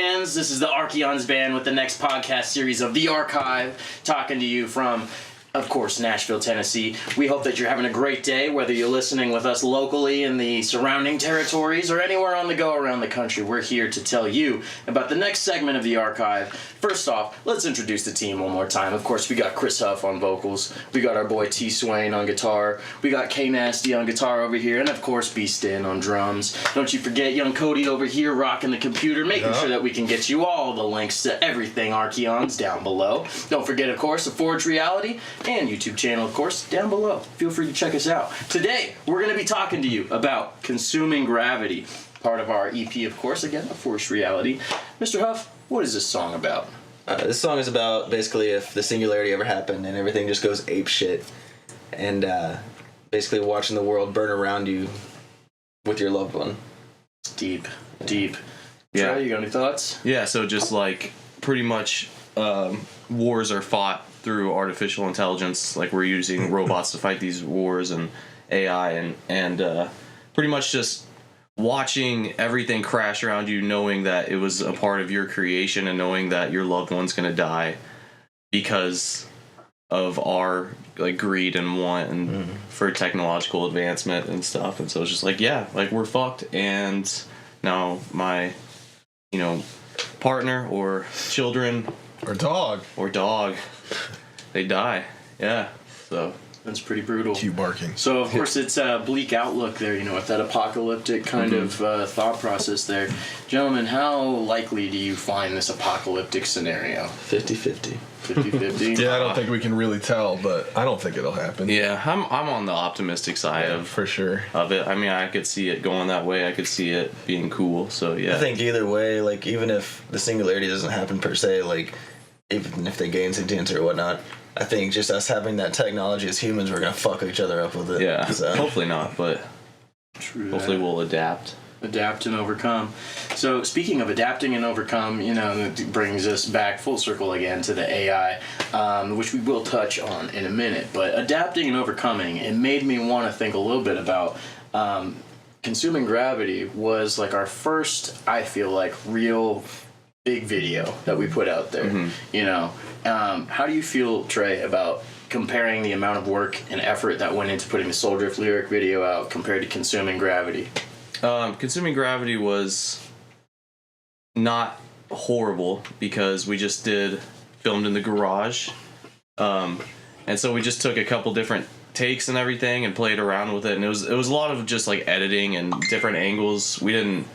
fans. This is the Archeons band with the next podcast series of the Arc Hive, talking to you from, of course, Nashville, Tennessee. We hope that you're having a great day, whether you're listening with us locally in the surrounding territories or anywhere on the go around the country. We're here to tell you about the next segment of the Arc Hive. First off, let's introduce the team one more time. Of course, we got Chris Huff on vocals. We got our boy T. Swain on guitar. We got K. Nasty on guitar over here. And, of course, B. Stin on drums. Don't you forget young Cody over here rocking the computer, making sure that we can get you all the links to everything Archeons down below. Don't forget, of course, the Forge Reality and YouTube channel, of course, down below. Feel free to check us out. Today, we're going to be talking to you about Consuming Gravity, part of our EP, of course, again, the Forced Reality. Mr. Huff, what is this song about? This song is about basically if the singularity ever happened and everything just goes ape shit, and basically watching the world burn around you with your loved one. Deep, deep. Yeah. Trey, you got any thoughts? Yeah, so just like pretty much wars are fought through artificial intelligence. Like we're using robots to fight these wars and AI and pretty much just watching everything crash around you, knowing that it was a part of your creation and knowing that your loved one's going to die because of our like greed and want and for technological advancement and stuff. And so it's just like, yeah, like we're fucked, and now my partner or children or dog they die. Yeah, so That's pretty brutal. keep barking. So, of course, it's a bleak outlook there, with that apocalyptic kind of thought process there. Gentlemen, how likely do you find this apocalyptic scenario? 50-50. 50-50? Yeah, I don't think we can really tell, but I don't think it'll happen. yeah, I'm on the optimistic side of for sure. it. I mean, I could see it going that way. I could see it being cool. So yeah, I think either way, like even if the singularity doesn't happen per se, like even if they gain sentience or whatnot, I think just us having that technology as humans, we're gonna fuck each other up with it. yeah. So. Hopefully not, but True hopefully that. we'll adapt. Adapt and overcome. So, speaking of adapting and overcome, it brings us back full circle again to the AI, which we will touch on in a minute. But adapting and overcoming, it made me want to think a little bit about Consuming Gravity was like our first, I feel like, real big video that we put out there. How do you feel, Trey, about comparing the amount of work and effort that went into putting the Soul Drift lyric video out compared to Consuming Gravity? Consuming Gravity was not horrible because we just filmed in the garage, and so we just took a couple different takes and everything and played around with it, and it was a lot of just like editing and different angles. We didn't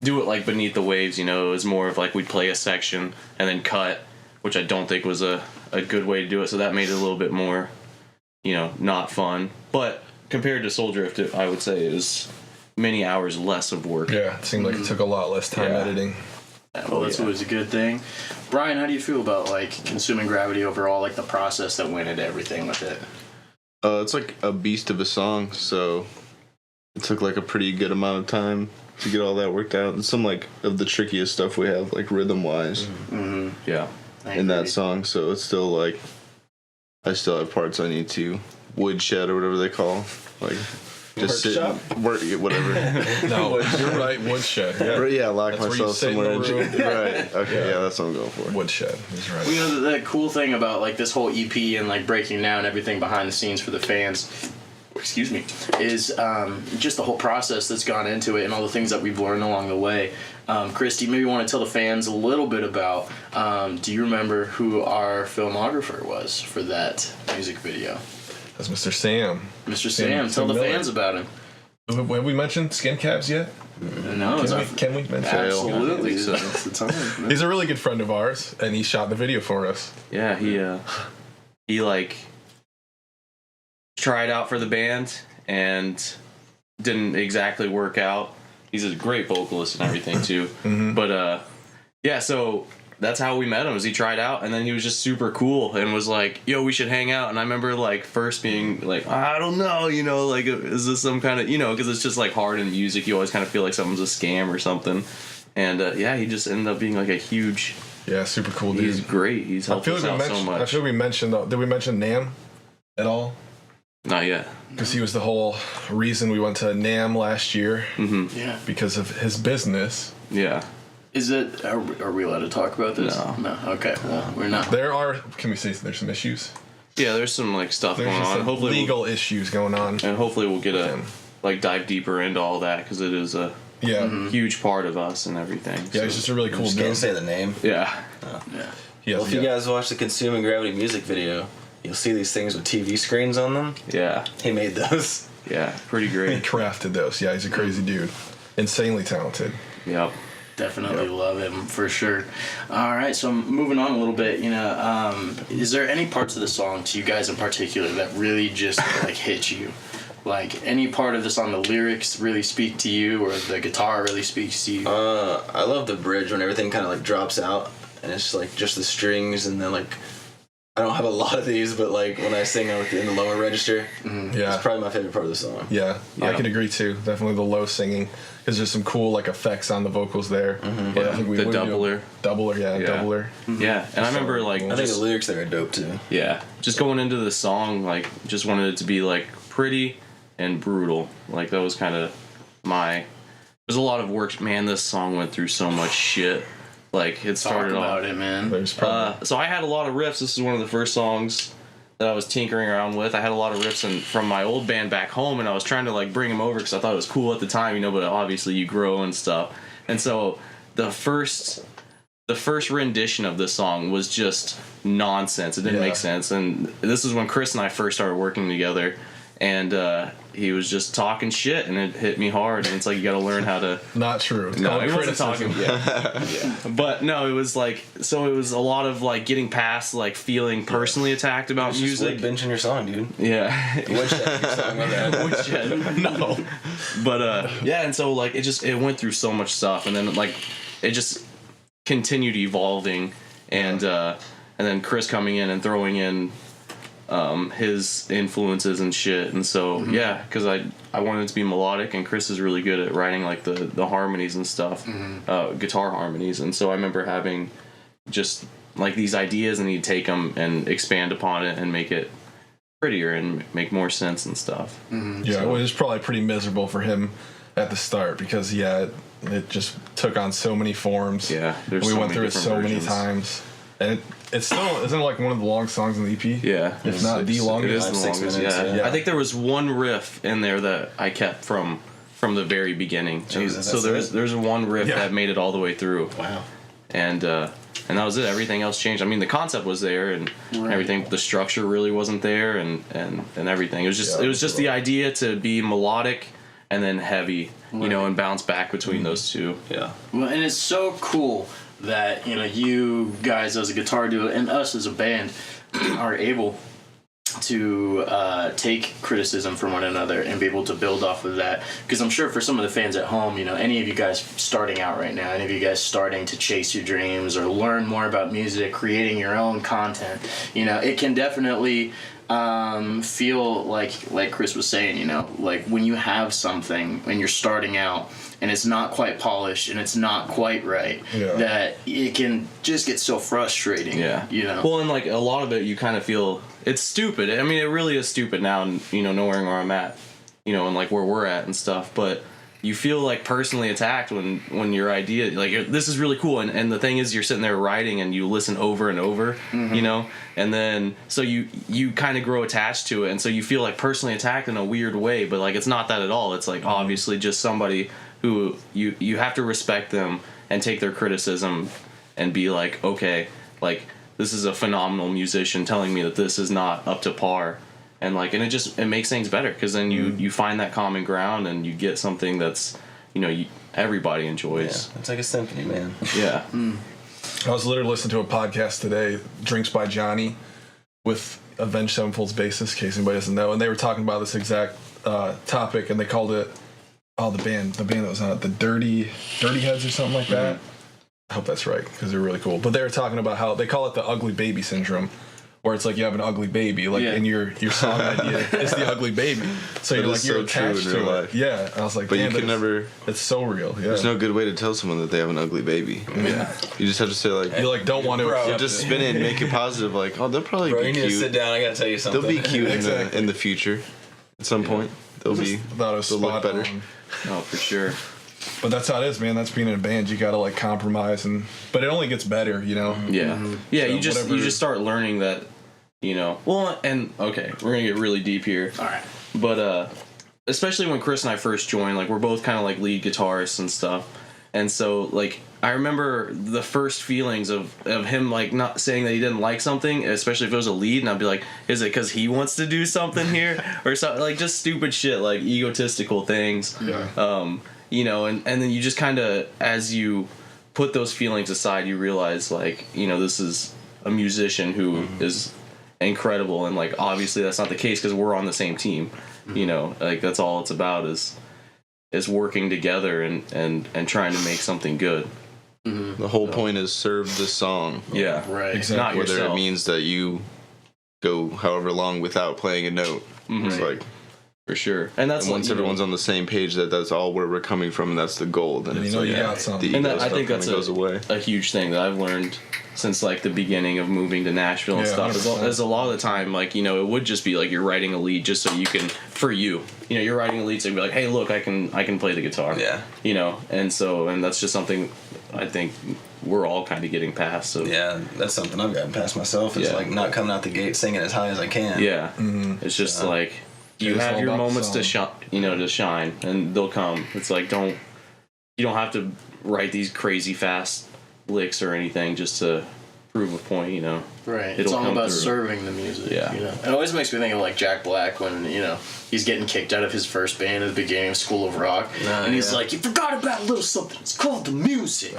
do it like Beneath the Waves, it was more of like we'd play a section and then cut, which I don't think was a good way to do it, so that made it a little bit more not fun. But compared to Soul Drift, I would say it was many hours less of work. Yeah, it seemed like it took a lot less time editing. Well, that's always a good thing. Brian, how do you feel about Consuming Gravity overall, the process that went into everything with it? It's like a beast of a song, so it took a pretty good amount of time to get all that worked out. And some of the trickiest stuff we have, rhythm wise, Yeah. in that song. So it's still I still have parts I need to woodshed or whatever they call, just sit and work, whatever. No, you're right. Woodshed. Yeah, Yeah, lock That's where you myself sit in somewhere. the room. Right. Okay. Yeah, that's what I'm going for. Woodshed. He's right. The cool thing about this whole EP and breaking down everything behind the scenes for the fans, excuse me, is just the whole process that's gone into it and all the things that we've learned along the way. Christy, maybe you want to tell the fans a little bit about, do you remember who our filmographer was for that music video? That's Mr. Sam. Mr. Sam, tell the Miller. fans about him. Have we mentioned Skin Cabs yet? No, Can we mention? absolutely. so. It's the time. He's a really good friend of ours, and he shot the video for us. Yeah, he tried out for the band and didn't exactly work out. He's a great vocalist and everything too. But so that's how we met him. Is he tried out and then he was just super cool and was like, "Yo, we should hang out." And I remember first being I don't know, is this some kind of because it's just hard in music. You always kind of feel like something's a scam or something. And he just ended up being a huge. Yeah, super cool dude. He's great. He's helped us out so much. I feel we mentioned. Did we mention Nam at all? Not yet. Because he was the whole reason we went to NAMM last year. Yeah. Because of his business. Yeah. Is it? Are we allowed to talk about this? No. Okay. Well, we're not. There are. Can we say there's some issues? Yeah, there's some like stuff There's going just on. some Hopefully, legal issues going on. and hopefully we'll get Yeah. dive deeper into all that because it is a Yeah. huge part of us and everything. Yeah, so- he's just a really cool Just dude. can't say the name. yeah. Yeah. He has Well, if you yeah. guys watch the Consuming Gravity music video, you'll see these things with TV screens on them. Yeah. He made those. Yeah. Pretty He great. crafted those. Yeah, he's a crazy dude. Insanely talented. Yep. Definitely love him for sure. All right, so moving on a little bit, is there any parts of the song to you guys in particular that really just like hit you? Like any part of the song, the lyrics really speak to you, or the guitar really speaks to you? I love the bridge when everything kind of like drops out and it's like just the strings, and then like I don't have a lot of these, but like when I sing in the lower register, Yeah. it's probably my favorite part of the song. Yeah, I Yeah. can agree too. Definitely the low singing, because there's some cool like effects on the vocals there. But I think The would do- doubler. doubler, yeah, Yeah. doubler. Yeah. And I remember like I think just, the lyrics there are dope too. yeah, just going into the song, like just wanted it to be like pretty and brutal. Like that was kind of there's a lot of work. Man, this song went through so much shit. Like it Talk started off. about it, man. There's probably So I had a lot of riffs. This is one of the first songs that I was tinkering around with. I had a lot of riffs from my old band back home, and I was trying to like bring them over because I thought it was cool at the time, but obviously you grow and stuff. And so the first rendition of this song was just nonsense. It didn't Yeah. make sense. And this is when Chris and I first started working together, and he was just talking shit, and it hit me hard. And it's like you got to learn how to. not true. It's No, called he wasn't criticism. talking. Yeah. But no, it was like it was a lot of like getting past like feeling personally attacked about It's just music. wood benching your song, dude. Yeah. Woodshed your song, my bad. Woodshed. No. But yeah, and so like it went through so much stuff, and then like it just continued evolving, and then Chris coming in and throwing in his influences and shit, and so yeah, because I wanted it to be melodic, and Chris is really good at writing like the harmonies and stuff, guitar harmonies, and so I remember having just like these ideas, and he'd take them and expand upon it and make it prettier and make more sense and stuff. Yeah, well, it was probably pretty miserable for him at the start because it just took on so many forms. Yeah, there's we so went many through it different so many versions. times, and it's still isn't it like one of the long songs in the EP. Yeah, If not the longest. It is 5, the 6 longest. minutes, Yeah. yeah. I think there was one riff in there that I kept from the very beginning. Jesus, so that's there's one riff Yeah. that made it all the way through, Wow. and that was it. Everything else changed. I mean, the concept was there, and Right. everything. The structure really wasn't there, and everything. It was just Yeah, it was just the idea to be melodic and then heavy, and bounce back between those two. Yeah. Well, and it's so cool that you guys as a guitar duo and us as a band are able to take criticism from one another and be able to build off of that. Because I'm sure for some of the fans at home, any of you guys starting out right now, any of you guys starting to chase your dreams or learn more about music, creating your own content, it can definitely feel like Chris was saying, like when you have something and you're starting out and it's not quite polished and it's not quite right, Yeah. that it can just get so frustrating. Yeah. You know. Well, and like a lot of it, you kind of feel it's stupid. I mean, it really is stupid now, and knowing where I'm at, and like where we're at and stuff. But you feel like personally attacked when your idea, like this is really cool, and the thing is, you're sitting there writing and you listen over and over, and then so you kind of grow attached to it, and so you feel like personally attacked in a weird way. But like it's not that at all. It's like obviously just somebody who you have to respect them and take their criticism and be like, okay, like this is a phenomenal musician telling me that this is not up to par, and it makes things better because then you find that common ground and you get something that's everybody enjoys. Yeah. It's like a symphony, man. Yeah. I was literally listening to a podcast today, Drinks by Johnny, with Avenged Sevenfold's bassist, in case anybody doesn't know, and they were talking about this exact topic, and they called it the band that was on it, the Dirty Heads or something like that. I hope that's right because they're really cool. But they were talking about how they call it the ugly baby syndrome, where it's like you have an ugly baby, like Yeah. in your song idea, it's the ugly baby. So That you're is like you're so true attached in to real it. life. Yeah, and I was like, But you damn, can never. It's so real. Yeah, There's no good way to tell someone that they have an ugly baby. yeah. You just have to say like, You like don't want to. Bro, accept just it. spin it and make it positive. Like, oh, they'll probably Bro, be you need to sit cute. down. I gotta tell you something. They'll be cute Exactly. in the future. At some point, they'll Just be. thought it was they'll look spot better. on. Oh, for sure. But that's how it is, man. That's being in a band. You gotta like compromise, but it only gets better, you know. Yeah, yeah. So You just start learning that, you know. Well, and okay, we're gonna get really deep here. All right. But especially when Chris and I first joined, like we're both kind of like lead guitarists and stuff, and so like I remember the first feelings of him like not saying that he didn't like something, especially if it was a lead, and I'd be like, is it because he wants to do something here or something, like just stupid shit, like egotistical things. Yeah. You know, and then you just kind of, as you put those feelings aside, you realize like, you know, this is a musician who is incredible, and like obviously that's not the case because we're on the same team. You know, like that's all it's about is working together and trying to make something good. The whole point is serve the song. Yeah, Right. Exactly. not Whether yourself. it means that you go however long without playing a note. It's like, For sure, and that's and once like, you know, everyone's on the same page that that's all where we're coming from and that's the goal, then And it's you know like you got something. the and ego that, I stuff think that's kinda goes away. a huge thing that I've learned since like the beginning of moving to Nashville and Yeah, stuff. 100%. Is a lot of the time, like, you know, it would just be like you're writing a lead just so you can, for you know, you're writing a lead so you can be like, hey, look, I can play the guitar. Yeah. You know, and that's just something I think we're all kind of getting past. So Yeah, that's something I've gotten past myself. Is Yeah. like not coming out the gate singing as high as I can. yeah, it's just like you It's have all your about the moments to song. shine, you know, to shine, and they'll come. It's like you don't have to write these crazy fast licks or anything just to prove a point, you know. Right. It's It'll all come about through. serving the music. Yeah. You know? It always makes me think of like Jack Black when, you know, he's getting kicked out of his first band at the beginning of School of Rock. And he's yeah. like, you forgot about a little something. It's called the music.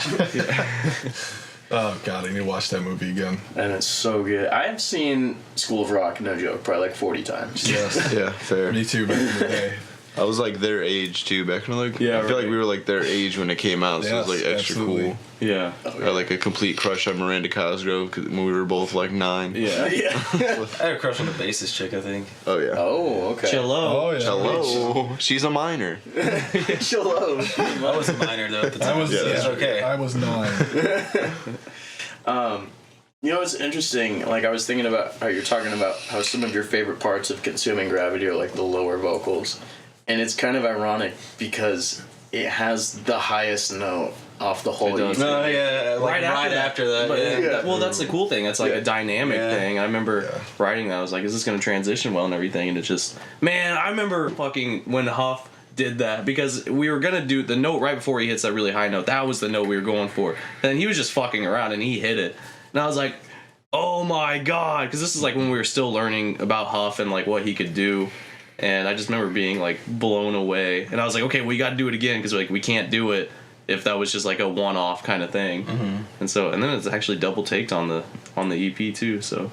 Oh god, I need to watch that movie again. And it's so good. I have seen School of Rock, no joke, probably like 40 times. Yes. Yeah, fair. Me too, back in the day. I was like their age too back when like Yeah, I feel right. like we were like their age when it came out, so it was Yes, like extra absolutely. cool. Yeah. I had like a complete crush on Miranda Cosgrove 'cause when we were both like 9. Yeah. Yeah. I had a crush on the bassist chick, I think. Oh yeah. Oh, okay. Cello. Oh yeah. Hello. She's a minor. Hello. I was a minor though at the time. I was Yeah, It's okay. I was 9. You know, it's interesting. Like, I was thinking about how you're talking about how some of your favorite parts of Consuming Gravity are like the lower vocals. And it's kind of ironic because it has the highest note off the whole It does. EP. No, yeah, like right after that. But, yeah. well, that's the cool thing. That's like Yeah. a dynamic Yeah. thing. I remember writing that. I was like, is this going to transition well and everything? And it just, man, I remember fucking when Huff did that because we were going to do the note right before he hits that really high note. That was the note we were going for. And he was just fucking around and he hit it. And I was like, oh my God. Because this is like when we were still learning about Huff and like what he could do. And I just remember being like blown away. And I was like, okay, we got to do it again because like we can't do it if that was just like a one-off kind of thing. And then it's actually double taked on the EP too. So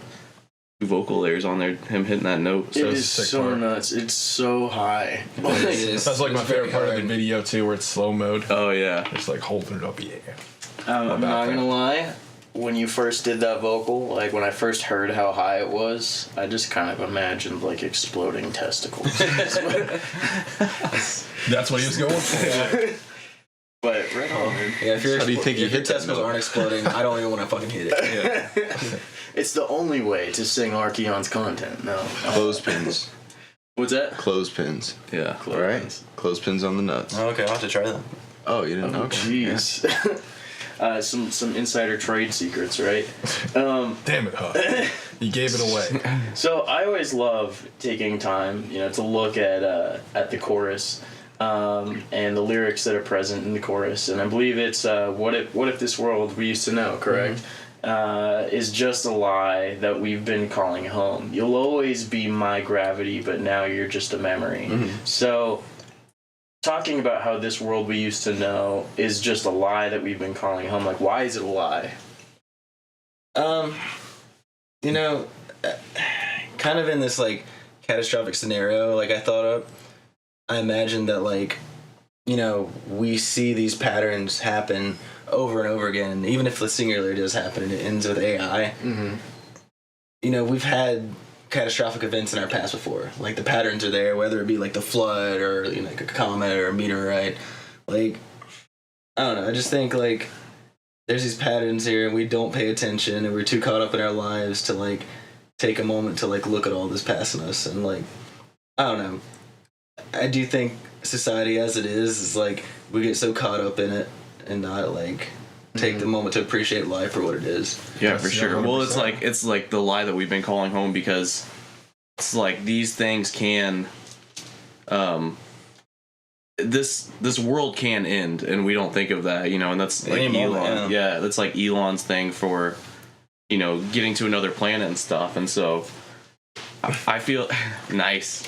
2 vocal layers on there, him hitting that note. It So is sick so part. nuts. It's so high. Like, That's like my favorite part of the video too, where it's slow mode. oh yeah, It's like holding it up, yeah. I'm not gonna lie. When you first did that vocal, like when I first heard how high it was, I just kind of imagined like exploding testicles. That's what he was going for. But right on. Yeah, if your How do you think you if your hit that testicles note? aren't exploding, I don't even want to fucking hit it. It's the only way to sing Archeon's content. No. Clothespins. What's that? Clothespins. yeah. All right. Clothespins on the nuts. Oh, okay, I'll have to try that. Oh, you didn't know? Oh, Okay. jeez. Some insider trade secrets, right? Damn it, Huff. You gave it away. So I always love taking time, you know, to look at the chorus and the lyrics that are present in the chorus. And I believe it's what if this world we used to know, correct? Is just a lie that we've been calling home. You'll always be my gravity, but now you're just a memory. So talking about how this world we used to know is just a lie that we've been calling home, like why is it a lie? You know, kind of in this like catastrophic scenario, like I thought of, I imagined that like, you know, we see these patterns happen over and over again. Even if the singular does happen and it ends with AI, you know, we've had catastrophic events in our past before. Like the patterns are there, whether it be like the flood or, you know, like a comet or a meteorite. Like, I don't know. I just think like there's these patterns here and we don't pay attention and we're too caught up in our lives to like take a moment to like look at all this passing us and like, I don't know. I do think society as it is like we get so caught up in it and not like take the moment to appreciate life for what it is. Yeah, for sure. 100%. Well, it's like the lie that we've been calling home, because it's like these things can, this world can end, and we don't think of that, you know, and that's like Any moment, Elon. Yeah, that's like Elon's thing for, you know, getting to another planet and stuff, and so I feel nice.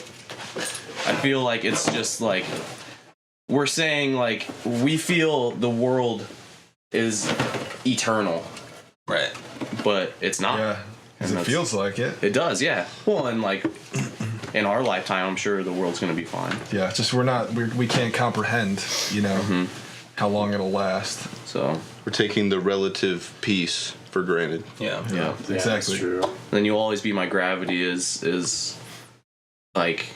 I feel like it's just like we're saying like we feel the world is eternal, Right. but it's not. Yeah, 'cause And it feels like it. It does, yeah. Well, and like in our lifetime, I'm sure the world's gonna be fine. Yeah, it's just we can't comprehend, you know, how long it'll last. So We're taking the relative peace for granted. Yeah. yeah. Exactly. That's true. Then You'll Always Be My Gravity is like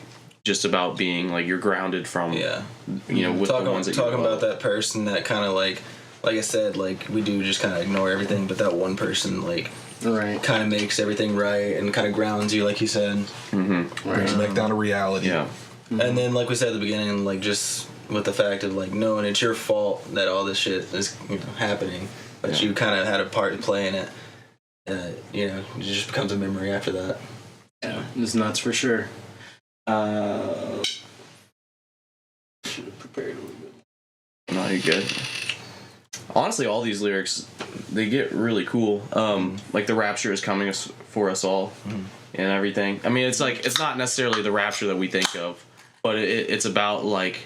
just about being like you're grounded from Yeah. you know with Talking the ones that talking you love. about that person that kind of like I said, like we do just kind of ignore everything, but that one person like Right. kind of makes everything right and kind of grounds you, like you said. Brings you back down to reality. Yeah. And then, like we said at the beginning, like just with the fact of like knowing it's your fault that all this shit is happening, but Yeah. you kind of had a part to play in it. You know, it just becomes a memory after that. Yeah, it's nuts for sure. Should have prepared a little bit. No, you're good. Honestly, all these lyrics, they get really cool. Like the rapture is coming for us all, and everything. I mean, it's like it's not necessarily the rapture that we think of, but it's about like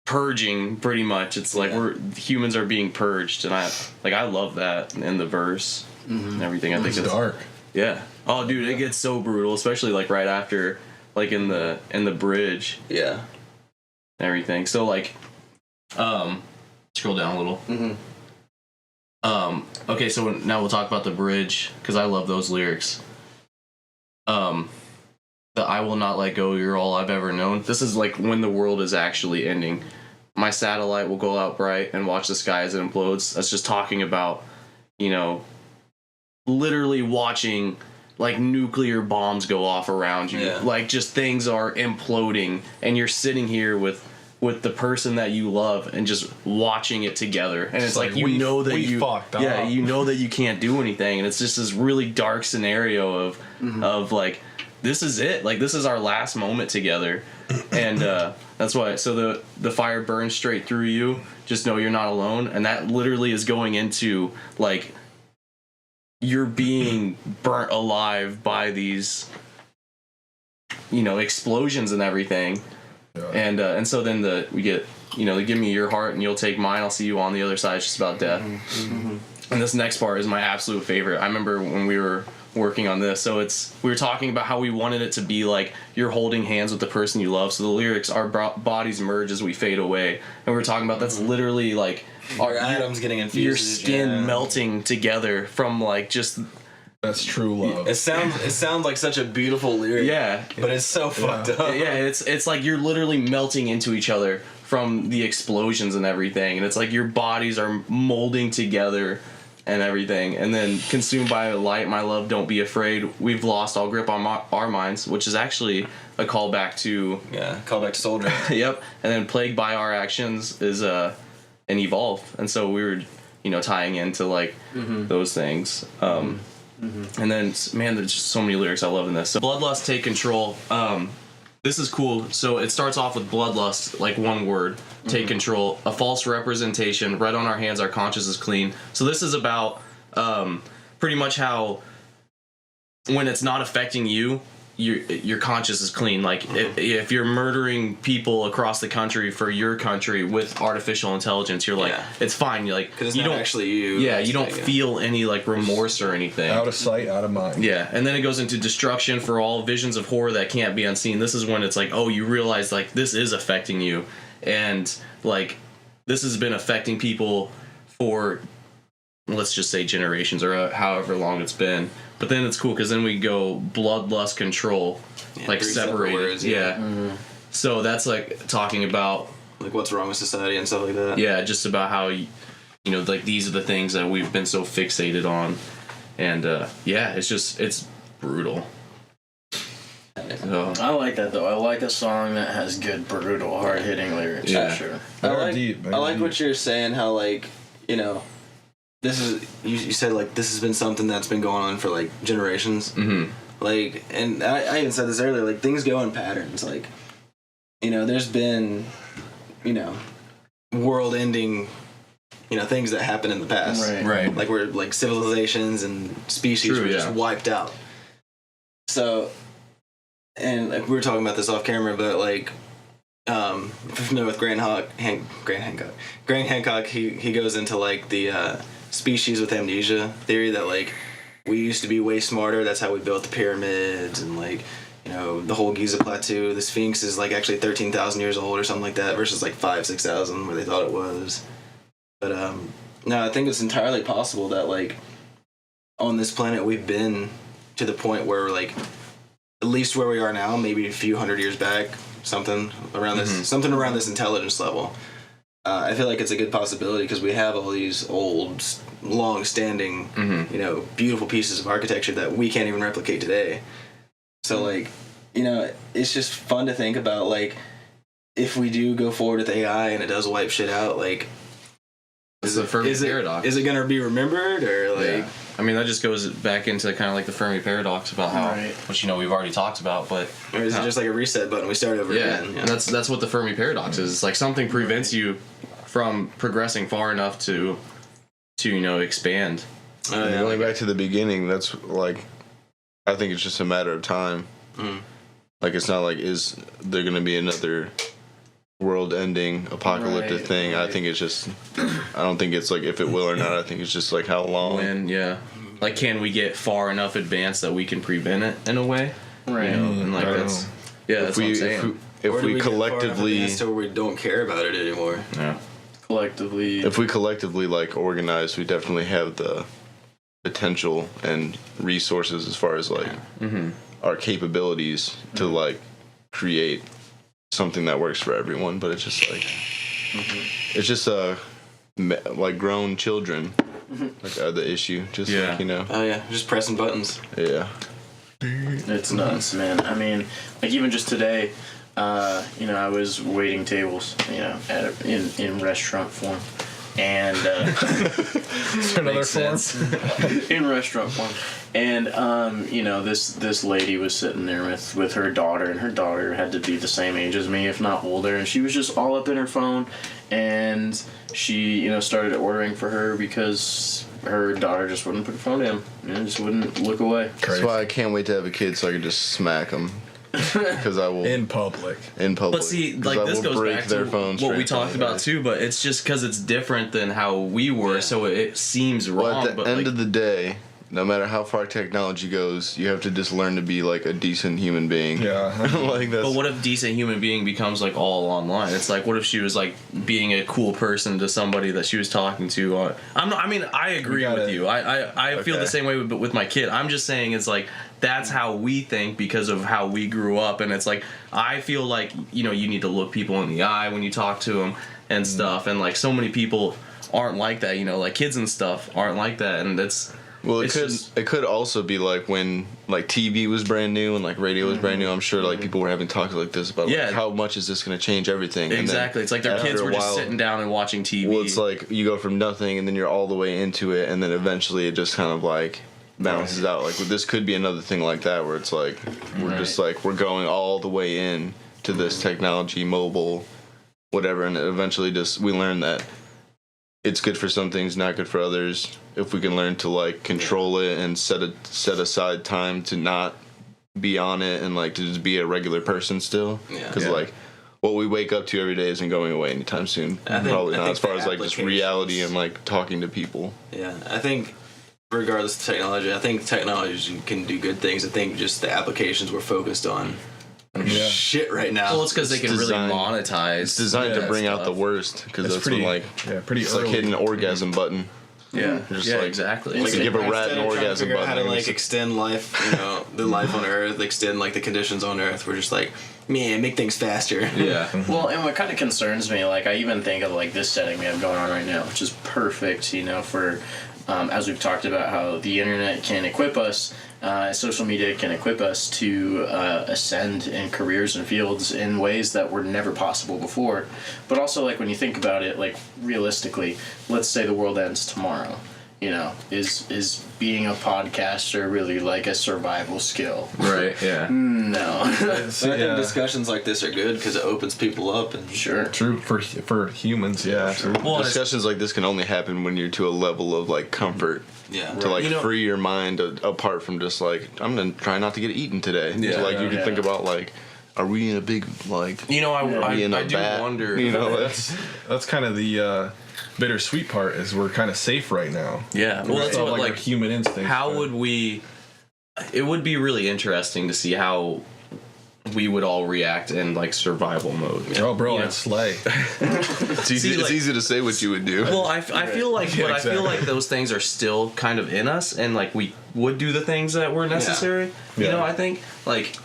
purging, pretty much. It's like humans are being purged, and I love that in the verse and everything. I think It's dark. Yeah. Oh, dude, it gets so brutal, especially like right after, like in the bridge Yeah. and everything. So like, scroll down a little. Okay, so now we'll talk about the bridge, because I love those lyrics. The I will not let go, you're all I've ever known. This is like when the world is actually ending. My satellite will go out bright and watch the sky as it implodes. That's just talking about, you know, literally watching like nuclear bombs go off around you. Yeah. Like just things are imploding, and you're sitting here with the person that you love and just watching it together, and it's like you know that you fucked up. yeah, you know that you can't do anything, and it's just this really dark scenario of like this is it, like this is our last moment together. And that's why, so the fire burns straight through you, just know you're not alone. And that literally is going into like you're being burnt alive by these, you know, explosions and everything. Yeah. And so then we get, you know, they give me your heart and you'll take mine, I'll see you on the other side. It's just about death. And this next part is my absolute favorite. I remember when we were working on this, so we were talking about how we wanted it to be like you're holding hands with the person you love. So the lyrics, our bodies merge as we fade away, and we were talking about that's literally like Our atoms getting infused. your skin melting together from like just That's true love. It sounds like such a beautiful lyric. yeah. But it's so fucked up. Yeah, it's like you're literally melting into each other from the explosions and everything, and it's like your bodies are molding together and everything, and then consumed by light, my love, don't be afraid, we've lost all grip on our minds, which is actually a callback to Call back to Soldier. yep. And then plagued by our actions is an evolve, and so we were, you know, tying into like those things. And then, man, there's just so many lyrics I love in this. So, Bloodlust, take control. This is cool. So it starts off with bloodlust, like one word, take control. A false representation, red on our hands, our conscience is clean. So this is about pretty much how when it's not affecting you, your conscience is clean. Like if you're murdering people across the country for your country with artificial intelligence, you're like, it's fine. You're like, Because it's you not don't actually you. yeah, you don't feel any like remorse or anything. Out of sight, out of mind. Yeah, and then it goes into destruction for all visions of horror that can't be unseen. This is when it's like, oh, you realize like this is affecting you, and like this has been affecting people for, let's just say, generations or however long it's been. But then it's cool because then we go bloodlust control, like 3 separate separated. words, yeah. So that's like talking about like what's wrong with society and stuff like that. yeah, just about how you know, like these are the things that we've been so fixated on, and yeah, it's brutal. And So, I like that though. I like a song that has good, brutal, hard-hitting lyrics Yeah. for sure. I like what you're saying. How like this is you said like this has been something that's been going on for like generations. mm-hmm. Like, and I even said this earlier. Like things go in patterns. Like there's been world-ending things that happened in the past. Right. Like where like civilizations and species True, were just yeah. wiped out. So, and like, we were talking about this off camera, but like, if you're familiar with Grant Hancock, he goes into like the species with amnesia theory that like we used to be way smarter. That's how we built the pyramids and like the whole Giza Plateau. The Sphinx is like actually 13,000 years old or something like that versus like 6,000 where they thought it was. But no, I think it's entirely possible that like on this planet we've been to the point where like at least where we are now, maybe a few hundred years back, something around this intelligence level. I feel like it's a good possibility because we have all these old, long-standing, beautiful pieces of architecture that we can't even replicate today. So like, it's just fun to think about like if we do go forward with AI and it does wipe shit out, like. It's the Fermi paradox. Is it going to be remembered or like? Yeah. I mean, that just goes back into kind of like the Fermi paradox about how, which we've already talked about, but or is it just like a reset button? We start over again. Yeah, and that's what the Fermi paradox is. It's like something prevents you from progressing far enough to expand. Going back to the beginning, that's like, I think it's just a matter of time. Mm. Like it's not like is there going to be another world-ending apocalyptic thing. I think it's just I don't think it's like if it will or not. I think it's just like how long. Like can we get far enough advanced that we can prevent it in a way? Right. And like that's what I'm saying. If we collectively so we don't care about it anymore. Yeah. If we collectively like organize, we definitely have the potential and resources as far as like our capabilities to like create something that works for everyone. But it's just like it's just like grown children like are the issue. Just like, oh yeah, just pressing buttons. Yeah, it's nuts, man. I mean, like even just today, I was waiting tables, in restaurant form, and another form. In restaurant form, and this lady was sitting there with her daughter, and her daughter had to be the same age as me, if not older, and she was just all up in her phone, and she started ordering for her because her daughter just wouldn't put her phone down, just wouldn't look away. That's why I can't wait to have a kid so I can just smack them. Because I will in public. But see, like this goes back to what we talked about too. But it's just because it's different than how we were, so it seems wrong. But at the end of the day, no matter how far technology goes, you have to just learn to be like a decent human being. Yeah. Like that's. But what if decent human being becomes like all online? It's like what if she was like being a cool person to somebody that she was talking to? I agree with you. I feel the same way with my kid. I'm just saying it's like that's how we think because of how we grew up, and it's like I feel like you need to look people in the eye when you talk to them and stuff, and like so many people aren't like that. Like kids and stuff aren't like that, and it's. Well, it could also be like when like TV was brand new and like radio was brand new. I'm sure like people were having talks like this about like, how much is this going to change everything? Exactly. It's like their kids were just sitting down and watching TV. Well, it's like you go from nothing and then you're all the way into it, and then eventually it just kind of like balances out. Like this could be another thing like that where it's like we're just like we're going all the way in to this technology, mobile, whatever, and eventually just we learn that it's good for some things, not good for others. If we can learn to like control it and set aside time to not be on it and like to just be a regular person still, because like what we wake up to every day isn't going away anytime soon. Probably not as far as like just reality and like talking to people. Yeah, I think regardless of technology, I think technology can do good things. I think just the applications we're focused on. Shit right now. Well, it's because they can really monetize. It's designed to bring out the worst because that's pretty, when it's like hitting an orgasm button. Yeah, just exactly. Like give a rat an orgasm button. How to like extend life, the life on Earth, extend like the conditions on Earth. We're just like, man, make things faster. Yeah. Well, and what kind of concerns me, like I even think of like this setting we have going on right now, which is perfect, for as we've talked about how the internet can equip us, social media can equip us to ascend in careers and fields in ways that were never possible before. But also, like, when you think about it, like, realistically, let's say the world ends tomorrow. You know, is being a podcaster really like a survival skill? Right, yeah. No. I think discussions like this are good because it opens people up. And Sure. True for humans, yeah. Absolutely. Well, Discussions like this can only happen when you're to a level of like comfort Yeah. to like You know- free your mind apart from just like I'm gonna try not to get eaten today. Yeah. So, like you can Yeah. think about like, are we in a big like? you know, Are we in a I do bat? wonder. You know, like, That's kind of the bittersweet part is we're kind of safe right now. Yeah, well, that's Still what, our like, human instinct. how would we... It would be really interesting to see how we would all react in, like, survival mode. Oh, bro, You know? I'd slay. it's easy. See, like- it's easy to say what you would do. Well, I feel like, Yeah, but I feel exactly. like those things are still kind of in us, and like we would do the things that were necessary. You Yeah. know, I think like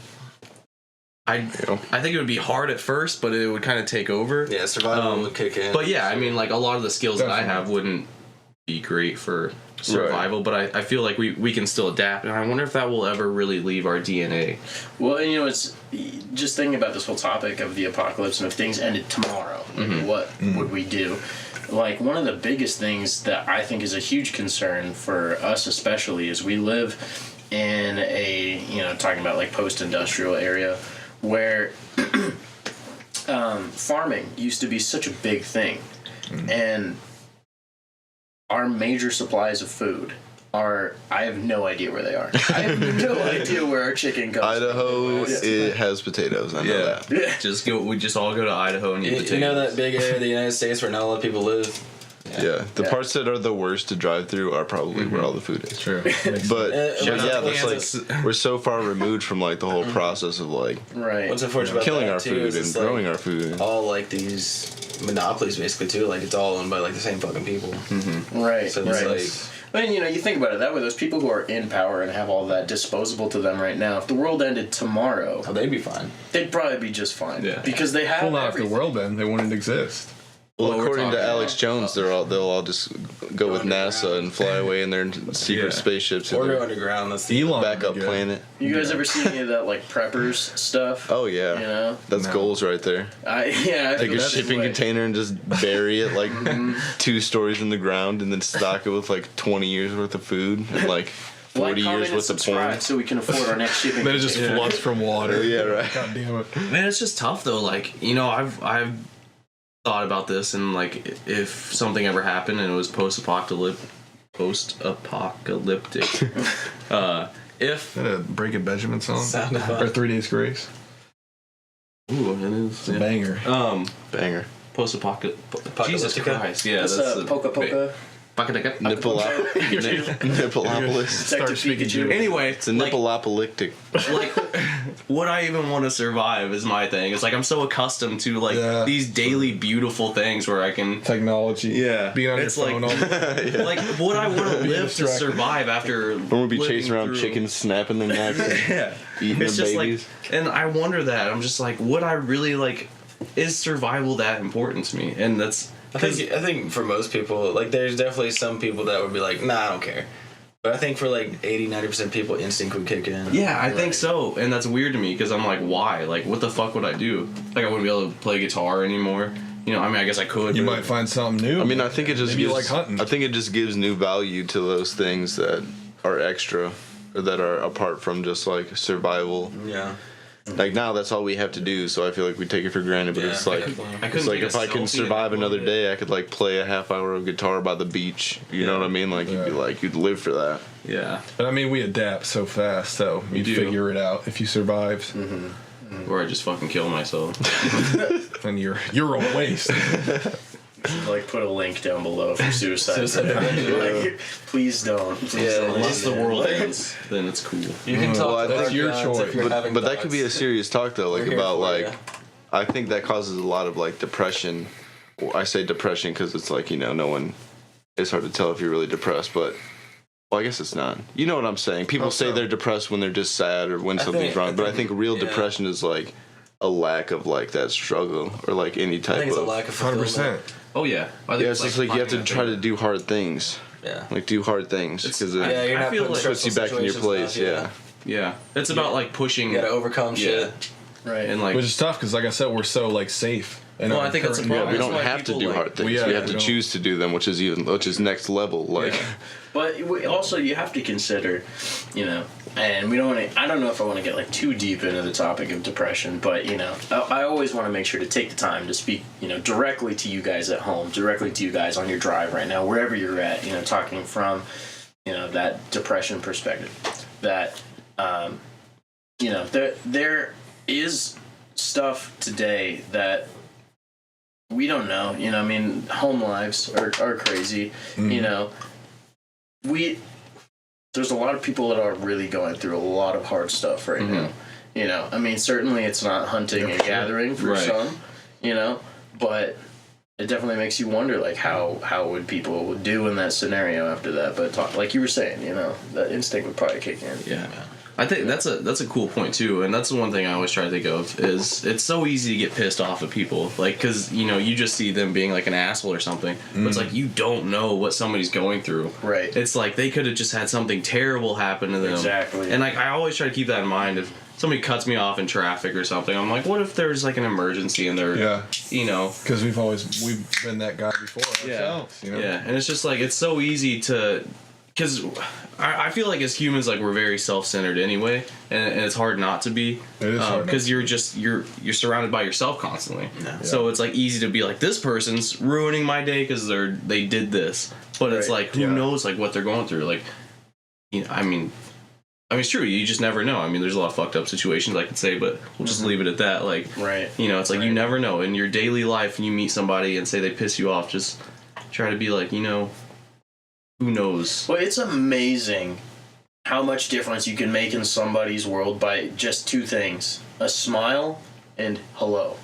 I think it would be hard at first, but it would kind of take over. Yeah, survival would kick in. But yeah, I mean, like a lot of the skills that I Definitely. have wouldn't be great for survival, but I feel like we can still adapt, and I wonder if that will ever really leave our DNA. Well, and, you know, it's just thinking about this whole topic of the apocalypse and if things ended tomorrow, like, what would we do? Like, one of the biggest things that I think is a huge concern for us, especially, is we live in a, you know, talking about like post-industrial area where farming used to be such a big thing, and our major supplies of food are, I have no idea where they are. I have no idea where our chicken comes Idaho, from. it has potatoes. I know that. Yeah. We just all go to Idaho and eat potatoes. you know that big area of the United States where not a lot of people live? Yeah, the Yeah. parts that are the worst to drive through are probably where all the food is. True. But shout out yeah, to that's Kansas. like we're so far removed from like the whole process of like Right. What's unfortunate about killing that, our too, food is and it's growing like our food. all like these monopolies basically too. Like it's all owned by like the same fucking people. Right. So it's right. like And, you know, you think about it that way, those people who are in power and have all that disposable to them right now, if the world ended tomorrow, oh, they'd be fine. they'd probably be just fine. Yeah. Because they have Well, not if the everything. world then they wouldn't exist. Well, we're according to talking Alex Jones, they'll all just go with NASA underground. and fly away in their secret Yeah. spaceships Or to go their underground. That's the Elon backup would be good. planet. You guys ever see any of that, like, preppers stuff? Oh yeah, You know? that's No. goals right there. I Take feel a that's shipping the way. container and just bury it like 2 stories in the ground, and then stock it with like 20 years worth of food and like 40 Like, comment, years and worth of subscribe porn. so we can afford our next shipping Then it just container. floods from water. Yeah, right. God damn it. Man, it's just tough though. Like, you know, I've thought about this, and like, if something ever happened and it was post-apocalyptic, if Is that a Breaking Benjamin song? Sound of fun. Or 3 Days Grace? ooh, it is It's a banger. Banger. post-apocalyptic. Jesus Apocalyptica? Christ, yeah, That's that's Poca Poca. Nippleopolis. Detective speaking Pikachu. Jewish. Anyway, It's a nippleopolyptic. like would I even want to survive is my thing. It's like I'm so accustomed to like Yeah. these daily beautiful things where I can Technology. Yeah. Being on your It's like- phone all the like would I want to live to distracted. survive after When we'll be living chasing around through- chickens, snapping their necks, and Yeah. eating It's their just babies. like, and I wonder that. I'm just like, would I really like, is survival that important to me? And that's, I think for most people, like there's definitely some people that would be like, nah, I don't care. But I think for like 80-90% of people, instinct would kick in. yeah, I think so. And that's weird to me because I'm like, why? Like, what the fuck would I do? Like, I wouldn't be able to play guitar anymore. You know, I mean, I guess I could. You but- might find something new. I mean, I think it just Maybe you gives. like hunting. I think it just gives new value to those things that are extra, or that are apart from just like survival. Yeah. Like now, that's all we have to do. So I feel like we take it for granted. But Yeah, it's like, I couldn't it's like take a if I can selfie survive and another upload it. day, I could like play a half hour of guitar by the beach. You know what I mean? Like you'd be Yeah. like, you'd live for that. Yeah. But I mean, we adapt so fast, so you do. figure it out if you survived. Or I just fucking kill myself. Then you're a waste. Like, put a link down below for suicide. Like, please don't. Please Yeah, don't. Unless the world Like, ends, then it's cool. You can talk Well, I to think our your gods choice. if you're having But that could be a thoughts. serious talk though, like We're here about for like. ya. I think that causes a lot of like depression. Well, I say depression because it's like, you know, no one. It's hard to tell if you're really depressed, but well, I guess it's not. You know what I'm saying? People say so? they're depressed when they're just sad or when something's wrong, but I think real yeah. depression is like a lack of like that struggle or like any I type think it's a of. lack of 100%. fulfillment. Oh, yeah. I think Yeah, it's just like you have to finding try that to do hard things. Yeah. Like do hard things because Yeah, you're I not feel putting like- puts stressful you back in your situations place. enough, Yeah. It's about like pushing. You gotta overcome shit. Right. And like, Which is tough because, like I said, we're so like safe. And Well, I think that's the problem. We That's don't why have to people, do like- hard things. Well, yeah, we have we to don't. choose to do them, which is next level. Like, But also, you have to consider, you know, and we don't want to. I don't know if I want to get like too deep into the topic of depression, but you know, I always want to make sure to take the time to speak, you know, directly to you guys at home, directly to you guys on your drive right now, wherever you're at. You know, talking from, you know, that depression perspective. That, you know, there is stuff today that we don't know. You know, I mean, home lives are crazy. You know. There's a lot of people that are really going through a lot of hard stuff right now. You know, I mean, certainly it's not hunting and gathering for some, you know, but it definitely makes you wonder, like, how would people do in that scenario after that? But like you were saying, you know, that instinct would probably kick in. Yeah. I think that's a cool point too, and that's the one thing I always try to think of is it's so easy to get pissed off at people, like because you know you just see them being like an asshole or something, but it's like you don't know what somebody's going through. Right. It's like they could have just had something terrible happen to them. Exactly. And like I always try to keep that in mind. If somebody cuts me off in traffic or something, I'm like, what if there's like an emergency and they're, you know, because we've been that guy before ourselves. You know? Yeah, and it's just like it's so easy to. Because I feel like as humans, like we're very self-centered anyway, and it's hard not to be. It is hard because you're surrounded by yourself constantly. Yeah. So it's like easy to be like, this person's ruining my day because they did this, but it's like who knows like what they're going through. Like, you know, I mean, it's true. You just never know. I mean, there's a lot of fucked up situations I could say, but we'll just leave it at that. Like, you know, it's like you never know in your daily life. When you meet somebody and say they piss you off, just try to be like, you know. Who knows? Well, it's amazing how much difference you can make in somebody's world by just two things: a smile and hello.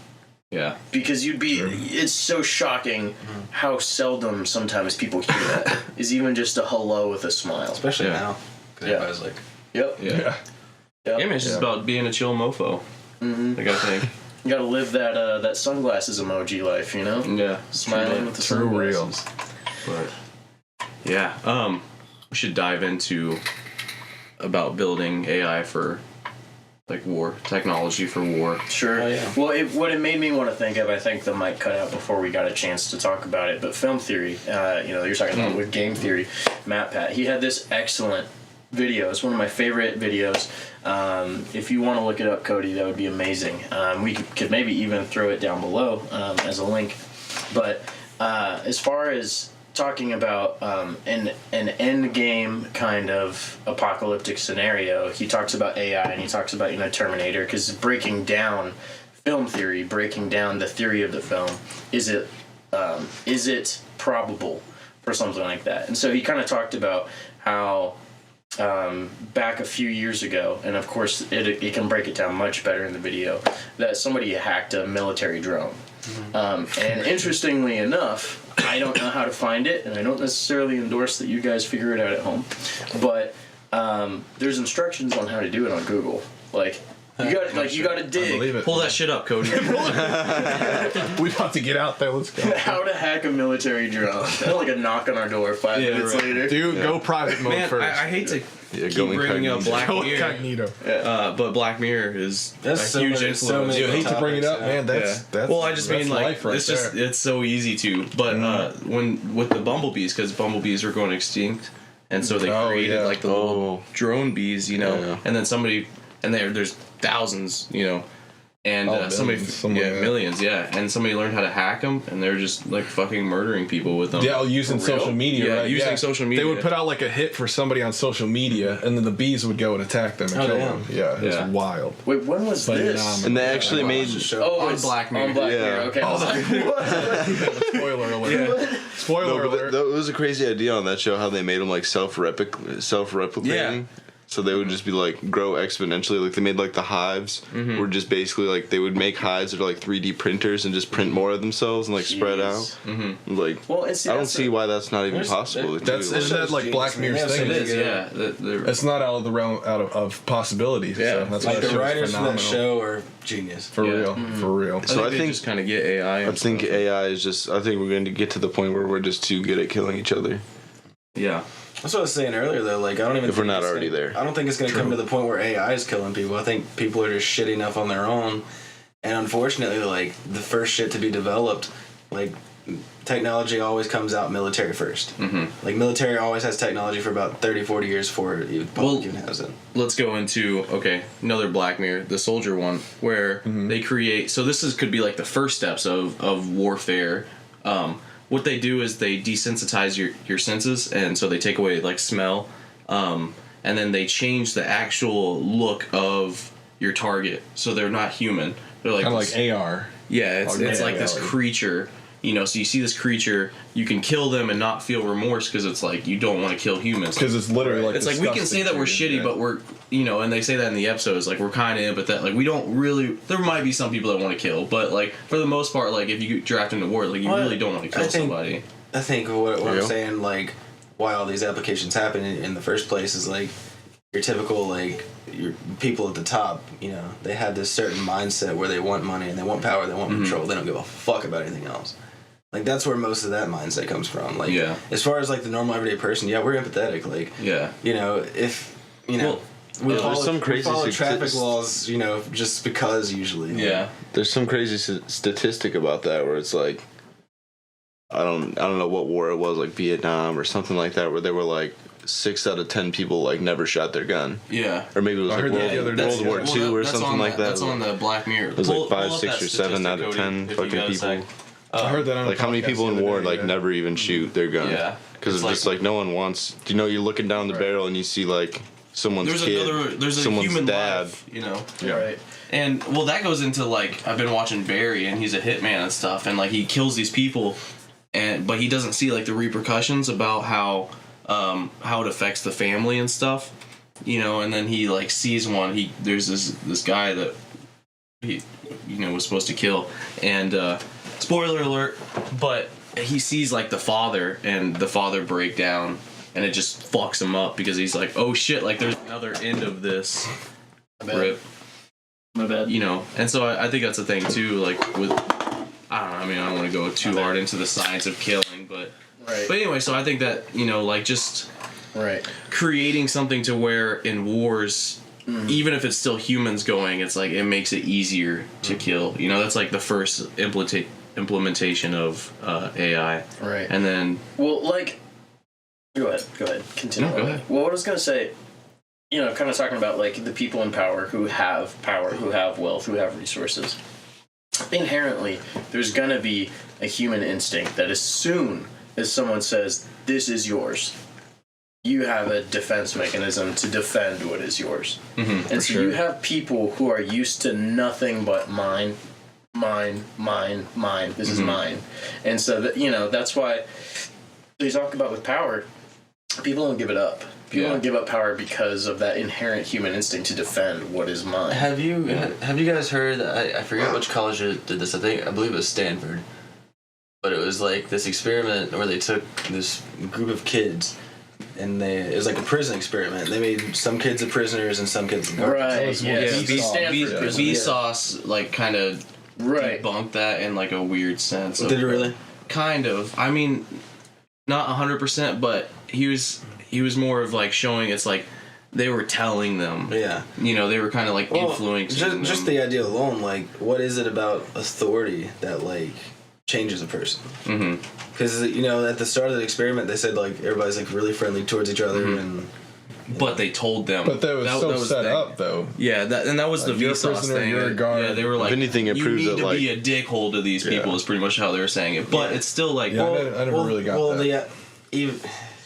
Yeah. Because it's so shocking how seldom sometimes people hear that. Is even just a hello with a smile. Especially now. Because everybody's like, Yep. Yeah, man, it's just about being a chill mofo. Like, I think. You gotta live that sunglasses emoji life, you know? Yeah. Smiling with the True real. sunglasses. But yeah, we should dive into about building AI for like war, technology for war. Sure. Oh, yeah. Well, what it made me want to think of, I think the mic cut out before we got a chance to talk about it, but film theory, you know, you're talking about with game theory, Matt Pat, he had this excellent video. It's one of my favorite videos. If you want to look it up, Cody, that would be amazing. We could maybe even throw it down below as a link. But as far as talking about an end game kind of apocalyptic scenario, he talks about AI and he talks about, you know, Terminator, because breaking down film theory, breaking down the theory of the film, is it probable for something like that? And so he kind of talked about how back a few years ago, and of course it can break it down much better in the video, that somebody hacked a military drone. And interestingly enough, I don't know how to find it, and I don't necessarily endorse that you guys figure it out at home, but there's instructions on how to do it on Google. Like, you gotta dig. Believe it. Pull that shit up, Cody. We about to get out there. Let's go. How to hack a military drone. Like a knock on our door 5 minutes later. Dude, go private mode Man, first. I hate to Yeah, keep go bringing up incognito. Black Go Mirror, incognito. but Black Mirror is That's a so huge many- influence. so many Dude, I hate to bring it up, topics, man. That's Well, I just mean like life right it's just there. it's so easy to. But when with the bumblebees, because bumblebees were going extinct, and so they created like the little drone bees, you know, Yeah. and then somebody and there's thousands, you know. And somebody, millions, and somebody learned how to hack them, and they're just like fucking murdering people with them. Yeah, using social media, Yeah, right? using social media. They would put out like a hit for somebody on social media, and then the bees would go and attack them and kill them. Yeah, it's Yeah. wild. Wait, when was this? Phenomenal. And they actually made. Oh, On it's Black Mirror. On Black Yeah. Mirror. Okay. I was like, what? Spoiler alert. Spoiler No, but alert. that was a crazy idea on that show. How they made them like self-replicating. Yeah. So they would just be like grow exponentially. Like they made like the hives were just basically like they would make hives that are like 3D printers and just print more of themselves and like spread out. Like Well, and see, I don't that's see why that's not even There's- possible. That's too. isn't that like Black Mirror's Yes, thing? It is, yeah. It's not out of the realm of possibilities. Yeah. So that's why Like that the show's writers for that phenomenal. show are genius. For real, for real. So I they think just kind of get AI. I think AI is just. I think we're going to get to the point where we're just too good at killing each other. Yeah. That's what I was saying earlier, though. Like, I don't even. If we're not already there. I don't think it's going to come to the point where AI is killing people. I think people are just shitty enough on their own, and unfortunately, like the first shit to be developed, like technology always comes out military first. Like military always has technology for about 30, 40 years before the public even has it. Let's go into another Black Mirror, the soldier one, where they create. So this could be like the first steps of warfare. What they do is they desensitize your senses, and so they take away like smell, and then they change the actual look of your target, so they're not human. They're like kind of like AR. Yeah, it's like this creature. So you see this creature, you can kill them and not feel remorse because it's like you don't want to kill humans. Because it's literally like it's like we can say that we're shitty, but we're and they say that in the episodes, like we're kind of empathetic. Like we don't really. There might be some people that want to kill, but like for the most part, like if you draft into war, like you really don't want to kill somebody. I think what I'm saying, like why all these applications happen in the first place is like your typical like your people at the top. They have this certain mindset where they want money and they want power, they want control. They don't give a fuck about anything else. Like that's where most of that mindset comes from. Like, as far as like the normal everyday person, we're empathetic. Like, if we follow traffic laws, just because usually. Yeah. There's some crazy statistic about that where it's like, I don't know what war it was, like Vietnam or something like that, where they were like 6 out of 10 people like never shot their gun. Yeah. Or maybe it was like World War II or something like that. That's on the Black Mirror. It was like 5, 6, or 7 out of 10 fucking people. I heard that on like how many people in war like never even shoot their gun? Yeah, because it's just like no one wants. You're looking down the barrel and you see like someone's kid, there's someone's a human dad. Life, Right. And that goes into like I've been watching Barry and he's a hitman and stuff, and like he kills these people, but he doesn't see like the repercussions about how it affects the family and stuff, and then he like sees one. There's this guy that he was supposed to kill, and spoiler alert, but he sees like the father and the father break down, and it just fucks him up because he's like, oh shit, like there's another end of this. Rip. My bad. And so I think that's a thing too, like with I don't know, I mean I don't want to go too hard into the science of killing, but anyway, so I think that like just creating something to where in wars, even if it's still humans going, it's like it makes it easier to kill. That's like the first implementation of AI. Right. And then go ahead. Continue. No, go ahead. Well, what I was gonna say, kind of talking about like the people in power, who have wealth, who have resources. Inherently, there's gonna be a human instinct that as soon as someone says, "This is yours," you have a defense mechanism to defend what is yours. And so you have people who are used to nothing but mine. This is mine. And so that's why they talk about with power, people don't give it up. People don't give up power because of that inherent human instinct to defend what is mine. Have you guys heard? I forget which college did this. I believe it was Stanford, but it was like this experiment where they took this group of kids. And it was like a prison experiment. They made some kids the prisoners and some kids the guards. Right. Yeah. Vsauce like kind of debunked that in like a weird sense. Did it really? Kind of. I mean, not 100%, but he was more of like showing it's like they were telling them. Yeah. They were kind of like influencing them. Just the idea alone, like, what is it about authority that like changes a person? Because at the start of the experiment they said like everybody's like really friendly towards each other and but they told them. But that was set up though. Yeah, that was the Vsauce thing. You're a guard. Yeah, they were like, if anything, it you proves need to like, be a dickhole to these people is pretty much how they were saying it. But it's still like, I never really got that.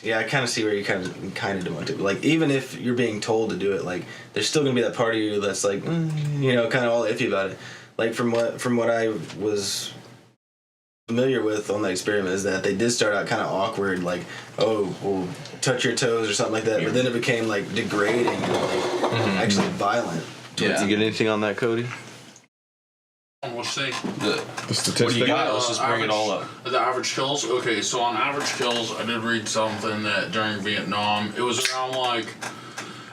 I kind of see where you kind of debunked it. But like, even if you're being told to do it, like, there's still gonna be that part of you that's like, kind of all iffy about it. Like from what I was familiar with on that experiment is that they did start out kind of awkward, like, oh, well, touch your toes or something like that. But then it became like degrading and like actually violent. Yeah. You get anything on that, Cody? We'll see. The statistic. What do you got? Let's just bring it all up. The average kills. Okay, so on average kills, I did read something that during Vietnam, it was around like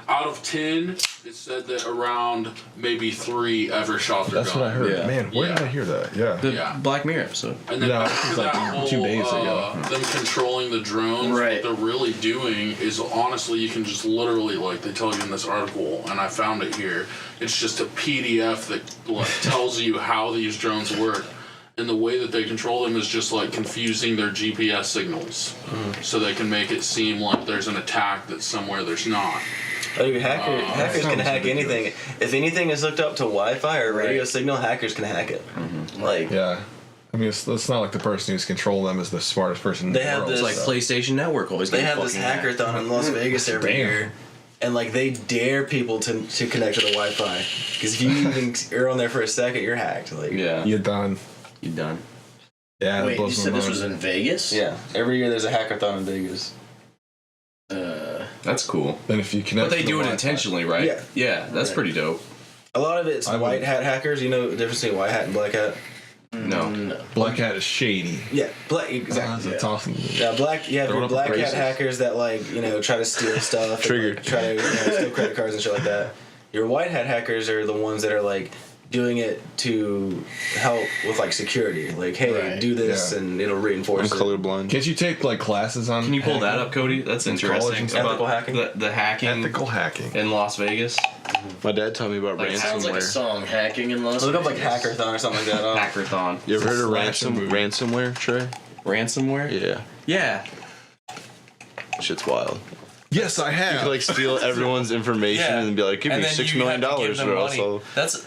out of 10, It said that around maybe 3 ever shot their That's gun. what I heard. Yeah. Man, where did I hear that? Yeah. The Yeah. Black Mirror episode. And then No, after it's like that whole, 2 days ago. them controlling the drones, Right. what they're really doing is honestly, you can just literally, like they tell you in this article, and I found it here, it's just a PDF that like, tells you how these drones work. And the way that they control them is just like confusing their GPS signals. So they can make it seem like there's an attack that's somewhere there's not. Oh, dude, hackers can sounds hack ridiculous. anything. If anything is hooked up to Wi-Fi or radio signal, hackers can hack it. Like, Yeah. I mean, it's not like the person who's controlling them is the smartest person in They the have world. this- It's like PlayStation Network always. they getting have this fucking hacked. hackathon in Las Vegas every Damn. year, and like they dare people to connect to the Wi-Fi, because if you even are on there for a second, you're hacked. Like, Yeah, You're done. you done. Yeah, that Wait, you blows my said this mind. was in Vegas? yeah. Every year there's a hackathon in Vegas. That's cool. Then if you connect But they to the do it Wi-Fi- intentionally, right? Yeah. Yeah, that's Right. pretty dope. A lot of it's I would- white hat hackers. You know the difference between white hat and black hat? No. No. Black Hat is shady. Yeah, black exactly. That's awesome. Yeah, black. You have Throwing your up black hat braces. hackers that like try to steal stuff. Triggered. And, like, try to steal credit cards and shit like that. Your white hat hackers are the ones that are like doing it to help with like security. Like, hey, Right. do this, Yeah. and it'll I'm reinforce it. colorblind. Can't you take like classes on? Can you pull that hacking? up, Cody? That's college interesting. and stuff. Ethical hacking? The hacking Ethical hacking. in Las Vegas. My dad taught me about Like, it Sounds like a ransomware. song, hacking in Las Look up like Vegas. hackathon or something like that. Hackathon. You ever heard of Slasher movie. ransomware, Trey? Ransomware? Yeah. Yeah. Shit's wild. Yes, I You have. could like steal everyone's information Yeah. and be like, give And me then $6 you million have to give them or money. else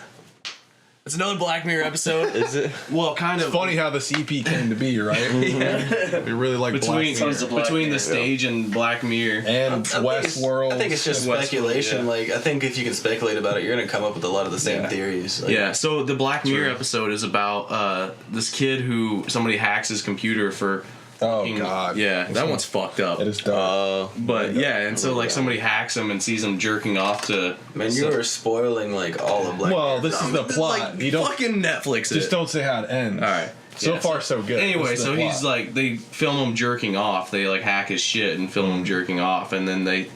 That's another Black Mirror episode. Is it? Well, kind of. It's funny how this EP came to be, right? We really like between Black Mirror. Sons of Black between the Mirror. stage and Black Mirror. and Westworld. I think it's just Westworld, speculation. yeah. Like, I think if you can speculate about it, you're gonna come up with a lot of the same Yeah. theories. Like, Yeah, so the Black Mirror episode is about this kid who somebody hacks his computer for. Oh fucking- God. Yeah, It's that not- one's fucked up. It is dark. But yeah, and so like somebody hacks him and sees him jerking off to. Man, you are spoiling like all of Black Well, Mirror. this is the plot. Like, you don't fucking Netflix just it. don't say how it ends. All right. So Yeah, far, so good. Anyway, This is so the he's plot. like, they film him jerking off. They like hack his shit and film him jerking off, and then they,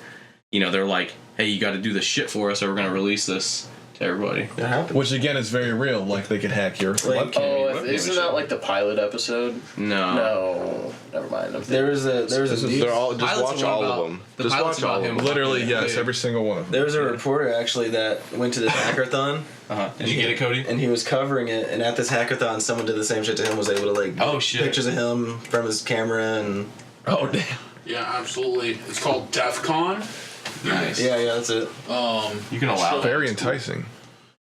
they're like, hey, you got to do this shit for us, or we're gonna release this to everybody. That happened. Which again is very real. Like they could hack your Like, webcam. Oh, isn't that like the pilot episode? No. No, never mind. There was a news. They're all just Pilot's watch one all about- of them. the Just pilot's watch all about of him. them. Literally, yes, Yeah. every single one of them. There was a reporter actually that went to this hackathon, Did you get it, Cody? and he was covering it. And at this hackathon, someone did the same shit to him. Was able to like Oh, shit. pictures of him from his camera and Oh damn. Yeah, absolutely. It's called DEF CON. Nice. yeah, that's it. You can allow that. Very enticing.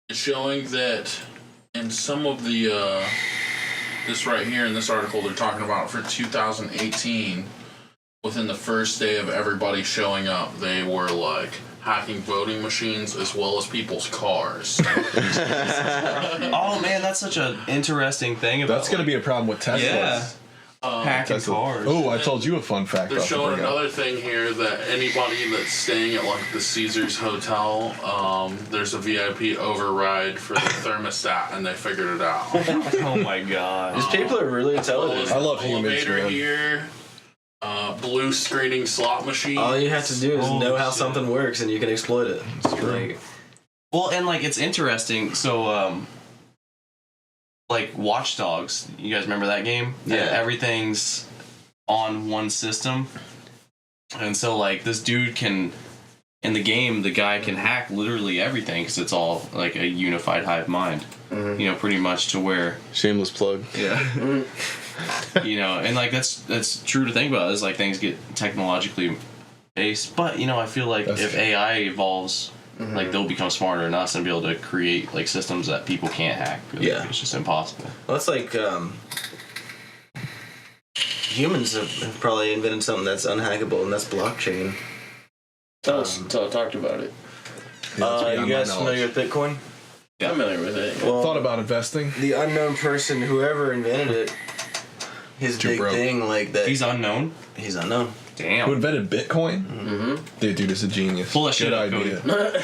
It's showing that in some of the this right here in this article they're talking about for 2018, within the first day of everybody showing up, they were like hacking voting machines as well as people's cars. Oh man, that's such an interesting thing about. That's gonna be a problem with Tesla. Yeah. Hacking cars. Oh, I told you a fun fact. They're I'll have to showing bring up. another thing here that anybody that's staying at like the Caesars Hotel, there's a VIP override for the thermostat, and they figured it out. Oh my god. These people are really intelligent. I love humans, elevator man. here. Blue screening slot machine. All you have to do is Holy know how shit. something works, and you can exploit it. It's true. Well, and like it's interesting. So, like Watch Dogs, you guys remember that game? Yeah. And everything's on one system, and so like this dude can, in the game, the guy can hack literally everything because it's all like a unified hive mind. Pretty much to where. Shameless plug. Yeah. And like that's true to think about is like things get technologically based, but I feel like That's if true. AI evolves, like they'll become smarter than us and be able to create like systems that people can't hack. Really. Yeah. It's just impossible. Well, it's like humans have probably invented something that's unhackable, and that's blockchain. Talked about it. Yeah, that's You beyond guys my familiar knowledge. with Bitcoin? Familiar with it. Well, Thought about investing. the unknown person, whoever invented it, his Too big broke. thing, like that. He's unknown. He's unknown. Who Damn. invented Bitcoin? Dude is a genius. Pull that shit Good up, idea. Cody.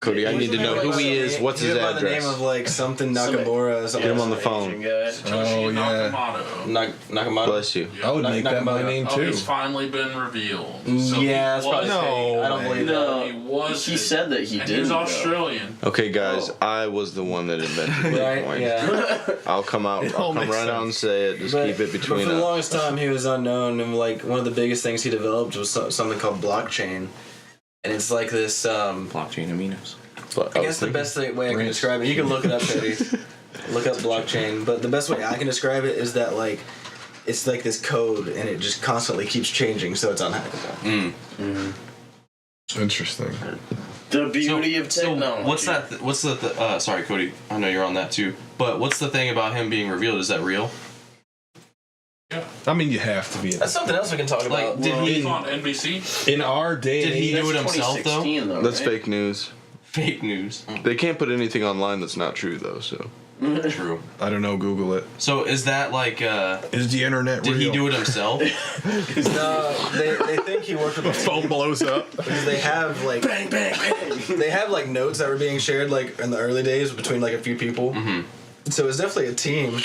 Cody, I need to know who he is. What's his by the name address? of like something Nakamura. Something. Get him on the phone. Satoshi Oh, yeah. Nakamoto. Nakamura. Bless you. I would make that my name Oh, too. he's finally been revealed. So Yeah, that's he probably was, fake. I don't believe that. No, He was. he said that he and didn't. He's though. Australian. Okay, guys, I was the one that invented Bitcoin. Right? Yeah. I'll come out. It I'll all come makes right out and sense. say it. Just keep it between for the us. longest time, he was unknown, and like one of the biggest things he developed was something called blockchain, and it's like this. Blockchain aminos. But I guess the best way I can describe it, you can look it up, Cody. Look up blockchain, but the best way I can describe it is that like it's like this code, and it just constantly keeps changing, so it's unhackable. Interesting. The beauty of technology. What's the sorry, Cody, I know you're on that too, but what's the thing about him being revealed? Is that real? Yeah. I mean, you have to be. That's something else we can talk Like, about. did he He's on NBC. In our day, Did he do it himself though? 2016, though, That's right? fake news. Fake news. They can't put anything online that's not true, though. So True. I don't know. Google it. So is that like Is the internet did real? he do it himself? No, they think he worked with The phone blows up. because they have like Bang, bang, bang. they have like notes that were being shared like in the early days between like a few people. So it's definitely a team.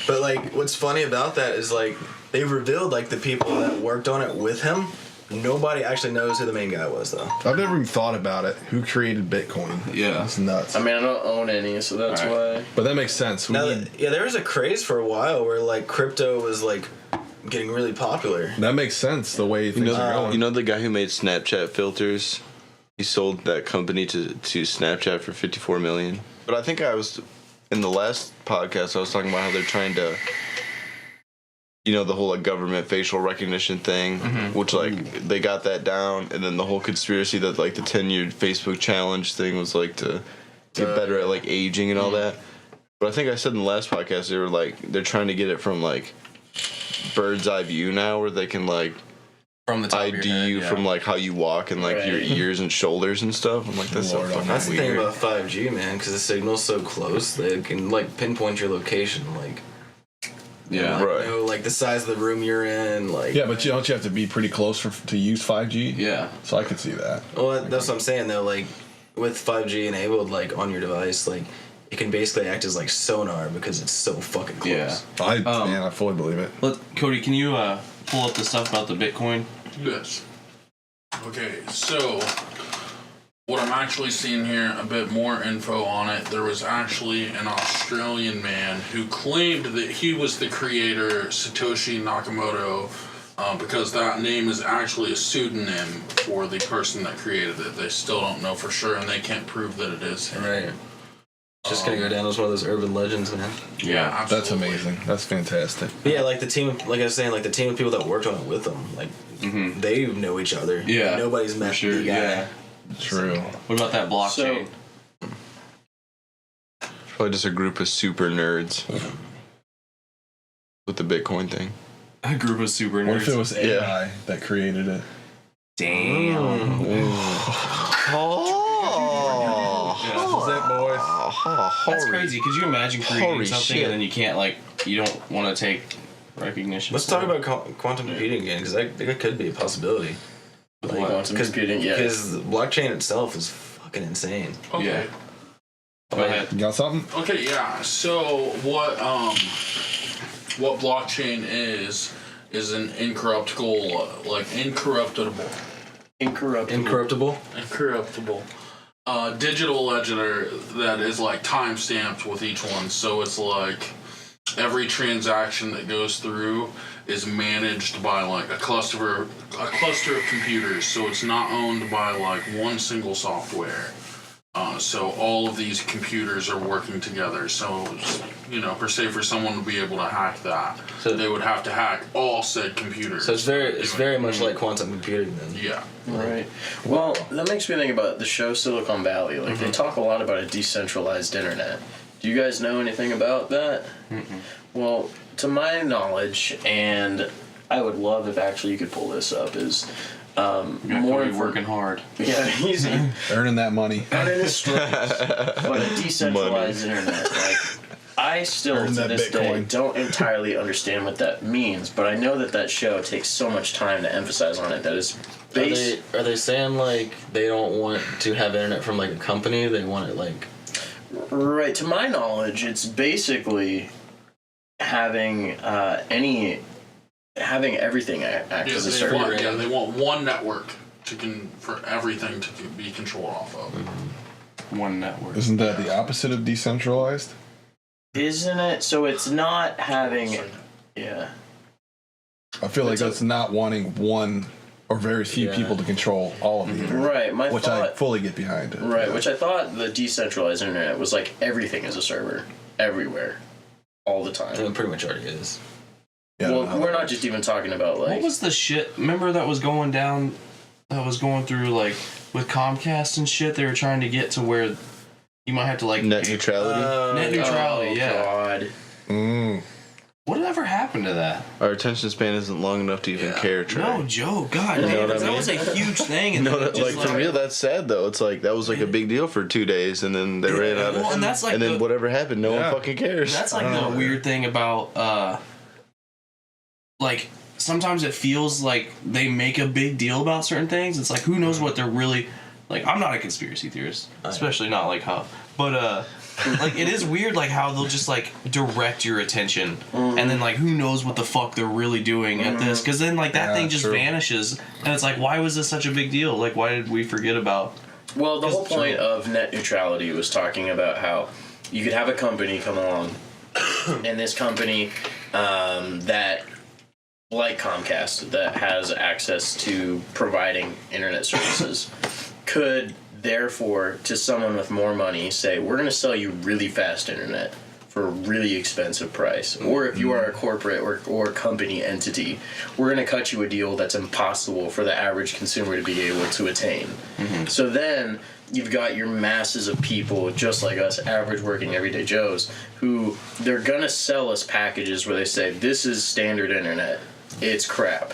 But like what's funny about that is like they revealed like the people that worked on it with him. Nobody actually knows who the main guy was though. I've never even thought about it. Who created Bitcoin? Yeah. It's nuts. I mean, I don't own any, so that's why. But that makes sense. We Now, need, yeah, there was a craze for a while where like crypto was like getting really popular. that makes sense. The way things are going. you know the guy who made Snapchat filters? He sold that company to Snapchat for $54 million. But I think I was in the last podcast. I was talking about how they're trying to. You know, the whole like government facial recognition thing, which like they got that down, and then the whole conspiracy that like the 10-year Facebook challenge thing was like to get better at like aging and all that. But I think I said in the last podcast they were like they're trying to get it from like bird's eye view now, where they can like From the top ID of your head, you yeah. from like how you walk and like your Right. ears and shoulders and stuff. I'm like that's so Lord fucking That's the weird. thing about 5G, man, because the signal's so close, they can like pinpoint your location, like Yeah. Right. know like the size of the room you're in, like yeah, but don't you have to be pretty close to use 5G? Yeah. So I could see that. Well, that's what I'm saying though. Like with 5G enabled, like on your device, like it can basically act as like sonar because it's so fucking close. Yeah. Man, I fully believe it. Cody, can you pull up the stuff about the Bitcoin? Yes. Okay, so what I'm actually seeing here, a bit more info on it. There was actually an Australian man who claimed that he was the creator, Satoshi Nakamoto, because that name is actually a pseudonym for the person that created it. They still don't know for sure, and they can't prove that it is him. Right. Just gonna go down as one of those urban legends, man. Yeah, absolutely. That's amazing. That's fantastic. But yeah, like the team, like I was saying, like the team of people that worked on it with them, like they know each other. Yeah, Nobody's met for sure. the guy. Yeah. True. What about that blockchain? Probably just a group of super nerds with the Bitcoin thing. A group of super nerds. What if it was AI Yeah. that created it? Damn. That's it, boys. That's crazy. Could you imagine creating Holy something shit. and then you can't you don't want to take recognition? Let's talk about quantum computing again, because that could be a possibility. Quantum computing, yeah. Because the blockchain itself is fucking insane. Okay. Yeah. Go ahead. You got something? Okay, yeah. So what blockchain is an incorruptible, incorruptible digital ledger that is like time stamped with each one. So it's like every transaction that goes through is managed by like a cluster of computers. So it's not owned by like one single software. So all of these computers are working together. So, per se, for someone to be able to hack that, So- they would have to hack all said computers. So it's very much like quantum computing then. Yeah. Right. Well, that makes me think about the show Silicon Valley. Like, they talk a lot about a decentralized internet. Do you guys know anything about that? Well, to my knowledge, and I would love if actually you could pull this up, is more working hard. Yeah, easy. Earning that money. Not in his stripes, but a decentralized internet. Like, I I still, Earn to that this day, Bitcoin. don't entirely understand what that means, but I know that show takes so much time to emphasize on it that it's based... Are they saying, like, they don't want to have internet from, like, a company? They want it, like... Right, to my knowledge, it's basically having everything act as a server. They want one network for everything to be controlled off of. One network. Isn't that the opposite of decentralized? Isn't it? So it's not having... Yeah. I feel like that's not wanting one or very few people to control all of the internet. Right, Which I fully get behind it. Right, which I thought the decentralized internet was like everything is a server. Everywhere. All the time. It pretty much already is. Yeah, Well, we're not just even talking about like... What was the shit? Remember that was going down, that was going through like with Comcast and shit? They were trying to get to where you might have to like Net neutrality. net neutrality. Yeah. God. Whatever happened to that? Our attention span isn't long enough to even care, Trey. No, Joe. God, You know damn, what I that mean? was a huge thing. And No, then it that, like just, for real, that's sad though. It's like that was like a big deal for 2 days, and then they ran out of. Well, and that's like and then the- whatever happened, no one fucking cares. That's like the weird thing about like sometimes it feels like they make a big deal about certain things. It's like who knows what they're really like. I'm not a conspiracy theorist, especially not like how, but like it is weird like how they'll just like direct your attention and then like who knows what the fuck they're really doing at this, because then like that thing just vanishes and it's like why was this such a big deal? Like why did we forget about? Well, the whole point of net neutrality was talking about how you could have a company come along, and this company that, like Comcast, that has access to providing internet services, could therefore, to someone with more money, say, we're going to sell you really fast internet for a really expensive price. Or if you are a corporate or company entity, we're going to cut you a deal that's impossible for the average consumer to be able to attain. So then you've got your masses of people just like us, average working everyday Joes, who they're going to sell us packages where they say, this is standard internet. It's crap.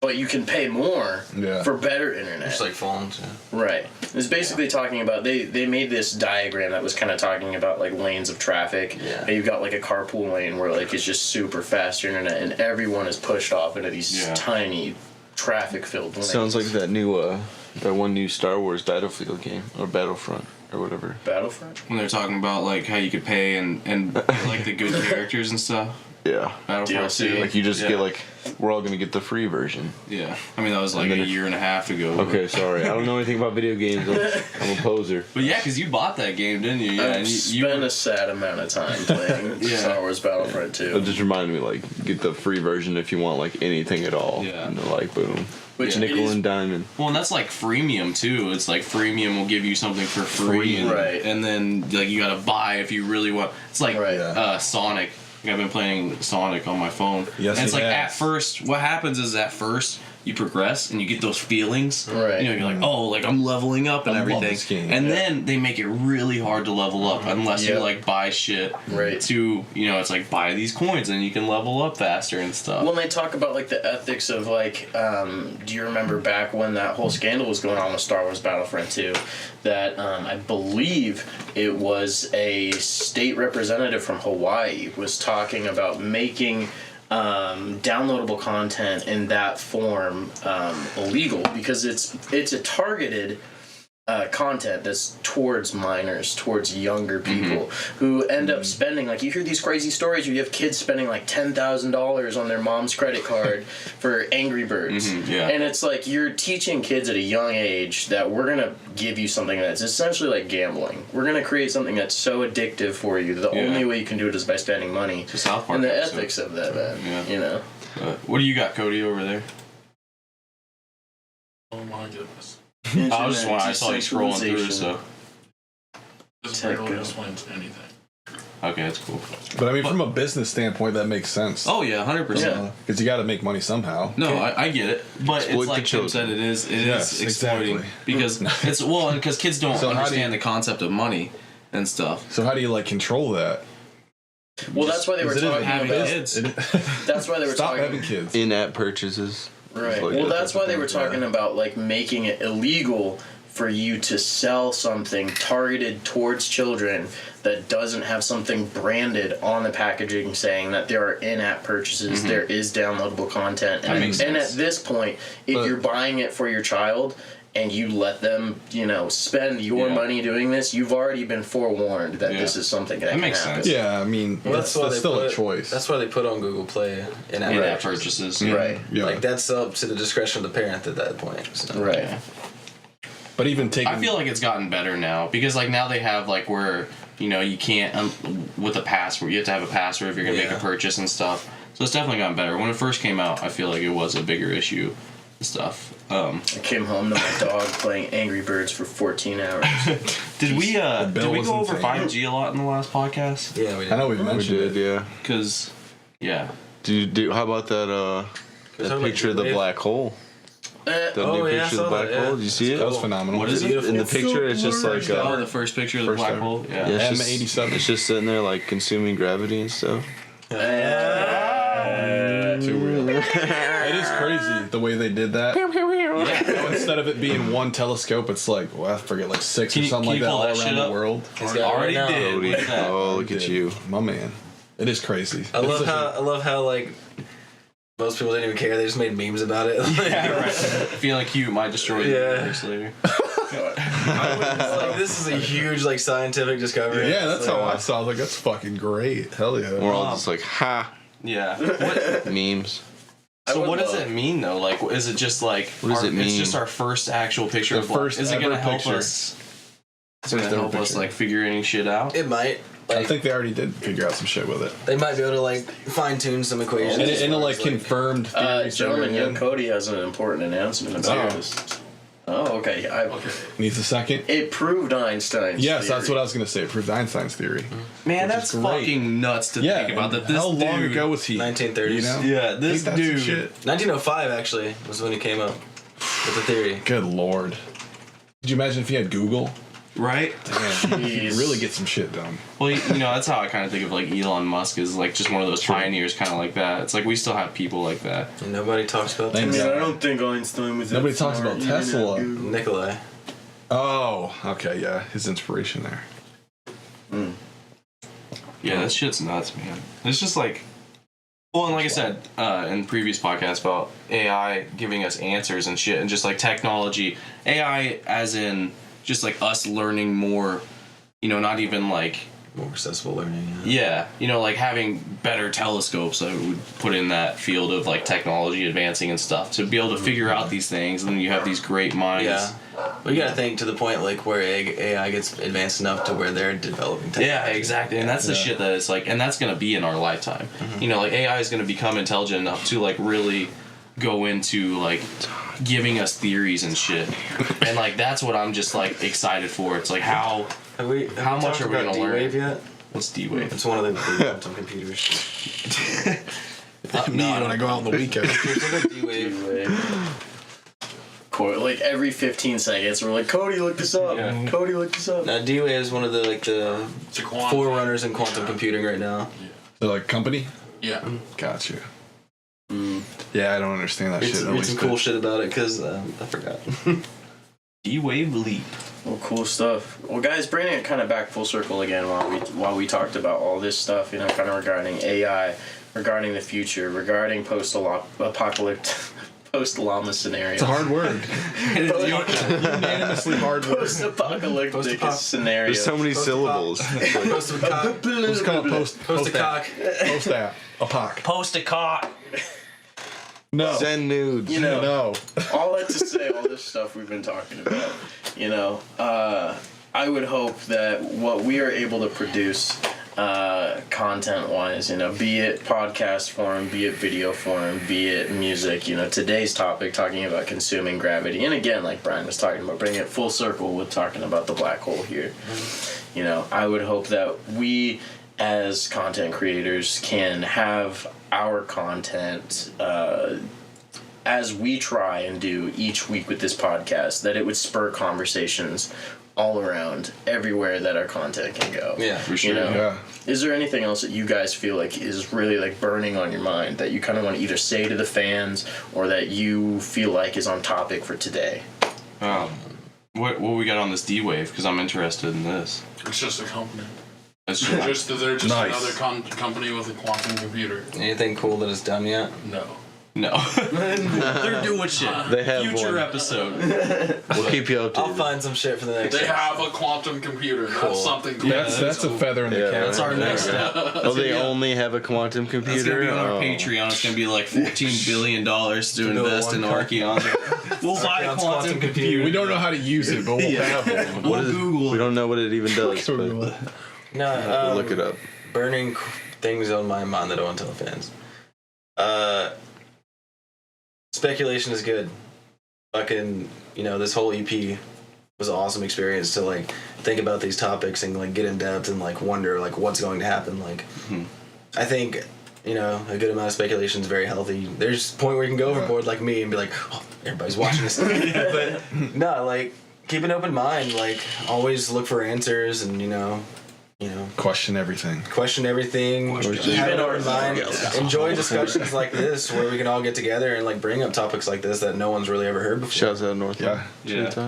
But you can pay more for better internet. Just like phones, yeah. Right. It's basically talking about, they made this diagram that was kind of talking about like lanes of traffic. Yeah. And you've got like a carpool lane where like it's just super fast internet and everyone is pushed off into these tiny traffic filled lanes. Sounds like that new that one new Star Wars Battlefield game or Battlefront or whatever. Battlefront? When they're talking about like how you could pay and like the good characters and stuff. Yeah. Battlefront DLC. 2. Like you just get like we're all gonna get the free version. Yeah, I mean that was like And then a year and a half ago. Okay, sorry. I don't know anything about video games. I'm a poser. But yeah, because you bought that game, didn't you? Yeah, I've and you spent a sad amount of time playing Star Wars Battlefront 2. It just reminded me like get the free version if you want like anything at all. Yeah. And they're like boom. Which Nickel it is, and diamond. well, and that's like freemium too. It's like freemium will give you something for free, and, Right. and then like you gotta buy if you really want. It's like Right. Sonic. Like, I've been playing Sonic on my phone. Yes, and it's he like has. at first, what happens is at first you progress and you get those feelings. Right. You know, you're like, oh, like I'm leveling up and I love everything. this game, and yeah. then they make it really hard to level up unless you Yep. like buy shit. Right. To it's like buy these coins and you can level up faster and stuff. Well, they talk about like the ethics of like, do you remember back when that whole scandal was going on with Star Wars Battlefront 2? That I believe it was a state representative from Hawaii was talking about making downloadable content in that form illegal because it's a targeted content that's towards minors, towards younger people who end up spending, like you hear these crazy stories where you have kids spending like $10,000 on their mom's credit card for Angry Birds. And it's like you're teaching kids at a young age that we're going to give you something that's essentially like gambling. We're going to create something that's so addictive for you that the only way you can do it is by spending money. It's a South Park and the episode. ethics of that, man. You know? What do you got, Cody, over there? Oh my goodness. I was just wondering, I saw you scrolling through, so. This barely explains anything. Okay, that's cool. But I mean, from a business standpoint, that makes sense. Oh yeah, 100%. Because you got to make money somehow. No, I get it, but Exploit it's the like Tim children. said, it is Yes, exploiting exactly. because because kids don't So how do understand you- the concept of money and stuff. So how do you like control that? Well, that's why they were Is it talking Having about. kids, That's why they were Stop talking. having kids. In-app purchases. Right. Like Well, that that's type why of they thing. were talking about like making it illegal for you to sell something targeted towards children that doesn't have something branded on the packaging saying that there are in-app purchases, there is downloadable content. That makes and sense. at this point, if you're buying it for your child and you let them, spend your money doing this, you've already been forewarned that this is something that can makes happen. sense. Yeah, I mean, that's still a choice. That's why they put on Google Play In-app purchases. Right. Yeah. Like that's up to the discretion of the parent at that point. So. Right. But even taking, I feel like it's gotten better now because like now they have like where you can't with a password. You have to have a password if you're gonna make a purchase and stuff. So it's definitely gotten better. When it first came out, I feel like it was a bigger issue and stuff. I came home to my dog playing Angry Birds for 14 hours. Did we bill was go over insane. 5G a lot in the last podcast? Yeah, we did. I know we We mentioned did, it. yeah. Because How about that picture of the black hole? The new I picture saw of the black that, yeah. hole. Did you see it? That was phenomenal. What is it? Beautiful. In the picture, it's just like the first picture of the First black ever. hole. Yeah. yeah, it's just, M87. it's just sitting there like consuming gravity and stuff. Too real. It is crazy the way they did that. Instead of it being one telescope, it's like, I forget, like 6 Can or you- something can like you that pull all that around shit the up? world. He's got it Already right now. did. Look at that. Oh, look at you. My man. It is crazy. I love how like most people didn't even care. They just made memes about it. Yeah, right. Feeling cute might destroy the universe later. Like, this is a huge like scientific discovery. Yeah, that's It's how like, I saw it. Like, that's fucking great. Hell yeah. We're all just like, ha, Yeah. What, memes. so what does it mean though? Like, is it just like What does it It's mean? just our first actual picture The of life. first Is it gonna ever help picture. us? Is it gonna First ever help us picture. like figure any shit out? It might. I Like, think they already did figure out some shit with it. they might be able to like fine tune some equations. And as it far like as, confirmed theories. that Gentlemen, were young in. Cody has an important announcement about Oh. this. Oh, okay. Needs a second. It proved Einstein's Yes, that's theory. what I was gonna say. It proved Einstein's theory. Man, Which that's is great. fucking nuts to Yeah. think about. and That this how long dude, ago was he? 1930s. You know? Yeah, this Ain't that some dude. shit? 1905 actually was when he came up with the theory. Good lord. Could you imagine if he had Google? Right? Damn, he'd Jeez. really get some shit done. Well, that's how I kind of think of like Elon Musk is like just one of those pioneers, kind of like that. It's like we still have people like that. And nobody talks about Thank Tesla. God. don't think Einstein was. Nobody talks about Tesla. Nikolai. Oh, okay, yeah, his inspiration there. Yeah, that shit's nuts, man. It's just like, well, and like I said in previous podcasts about AI giving us answers and shit, and just like technology, AI as in just like us learning more, not even like, More accessible learning. yeah, like having better telescopes that would put in that field of like technology advancing and stuff to be able to figure out these things, and then you have these great minds. Yeah. But you gotta think to the point like where AI gets advanced enough to where they're developing technology. Yeah, exactly. And that's the shit that it's like, and that's going to be in our lifetime. Like AI is going to become intelligent enough to like really go into like giving us theories and shit. And like that's what I'm just like excited for. It's like how How much talked are we about gonna learn? D-Wave yet? what's D-Wave? It's one of the quantum computers. Me when I go out on the weekend. Look at D-Wave. Like every 15 seconds, we're like, Cody, look this up. Yeah. Cody, look this up. Now D-Wave is one of the like the It's a quantum. forerunners in quantum computing right now. They're like company? Yeah. Gotcha. Yeah, I don't understand that Read shit. some, at read least some cool shit about it because I forgot. D-Wave leap. Well, cool stuff. Well, guys, bringing it kind of back full circle again while we talked about all this stuff, kind of regarding AI, regarding the future, regarding post-apocalyptic, post-llama scenario. It's a hard word. Unanimously hard word. Post-apocalyptic scenario. There's so many syllables. Post a cock. It's called post Post a cock. Post app. A pock. Post a cock. No. Send nudes. No. All that to say, all this stuff we've been talking about, I would hope that what we are able to produce content-wise, be it podcast form, be it video form, be it music, today's topic, talking about consuming gravity, and again, like Brian was talking about, bringing it full circle with talking about the black hole here. I would hope that we, as content creators, can have our content as we try and do each week with this podcast, that it would spur conversations all around everywhere that our content can go. Yeah, for sure. Yeah. Is there anything else that you guys feel like is really like burning on your mind that you kind of want to either say to the fans or that you feel like is on topic for today? What we got on this D-Wave? Because I'm interested in this. It's just a company. It's They're just Nice. another company with a quantum computer. Anything cool that it's done yet? No. No. They're doing shit. They have Future one. episode. We'll keep you updated. I'll find some shit for the next They one. have a quantum computer. Cool. That's something cool. That's a feather in the cap. That's our next step. Oh, they only have a quantum computer? It's gonna be on our Oh. Patreon. It's gonna be like $14 billion to invest in one Archeon. We'll buy a Archeon's quantum computer. We don't know how to use it, but we'll have one. We'll Google We it. don't know what it even does, but we'll No, look it up. burning things on my mind that I don't tell fans. Speculation is good. Fucking, this whole EP was an awesome experience to like think about these topics and like get in depth and like wonder like what's going to happen. Like, I think a good amount of speculation is very healthy. There's a point where you can go overboard like me and be like, oh, everybody's watching this. But no, like keep an open mind. Like always look for answers and Question everything. question everything. Have an open mind. Enjoy discussions like this where we can all get together and like bring up topics like this that no one's really ever heard before. Shouts out North. Yeah.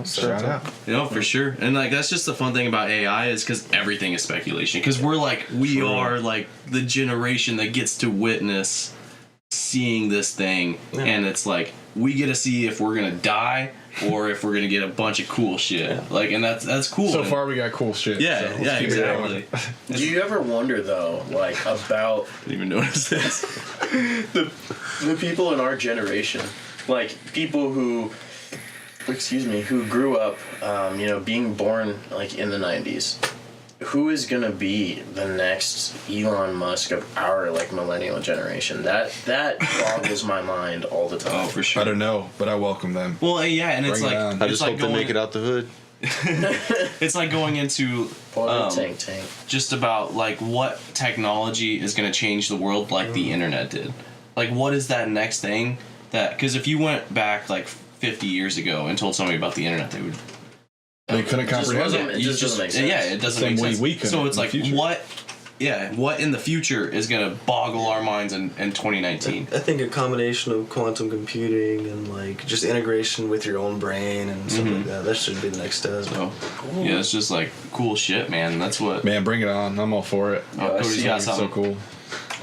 Shout out. For sure. And like that's just the fun thing about AI is because everything is speculation. Because we are like the generation that gets to witness seeing this thing, and it's like we get to see if we're gonna die or if we're gonna get a bunch of cool shit. Like, and that's cool. So far, we got cool shit. Yeah, so let's yeah, keep it going. exactly. Do you ever wonder though, like about Didn't even notice this. the people in our generation, like people who grew up, being born like in the 90s? Who is gonna be the next Elon Musk of our like millennial generation? That boggles my mind all the time. Oh, for sure. I don't know, but I welcome them. Well, yeah, and it's Bring it like on. I it's just like hope they make it out the hood. It's like going into Tank. just about like what technology is going to change the world like the internet did. Like what is that next thing that, because if you went back like 50 years ago and told somebody about the internet, they would They couldn't comprehend it. It just doesn't make sense. Yeah, it doesn't Same make way sense. we couldn't So it's in the like future. what in the future is going to boggle our minds in 2019? I think a combination of quantum computing and like just integration with your own brain and stuff like that. That should be the next step. So yeah, it's just like cool shit, man. That's what. Man, bring it on. I'm all for it. Cody's got It's something. so cool.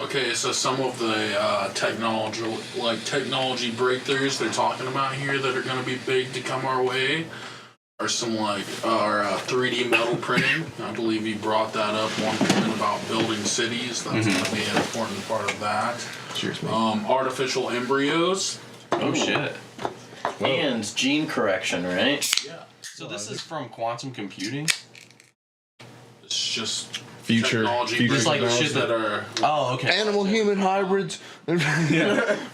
Okay, so some of the technology breakthroughs they're talking about here that are going to be big to come our way are some like our 3D metal printing. I believe you brought that up one point about building cities. That's going to be an important part of that. Cheers, man. Artificial embryos. Oh shit. And gene correction, right? Yeah. So this is from quantum computing. It's just Future technology Just like breakthroughs shit that are. Oh, okay. Animal-human hybrids. We're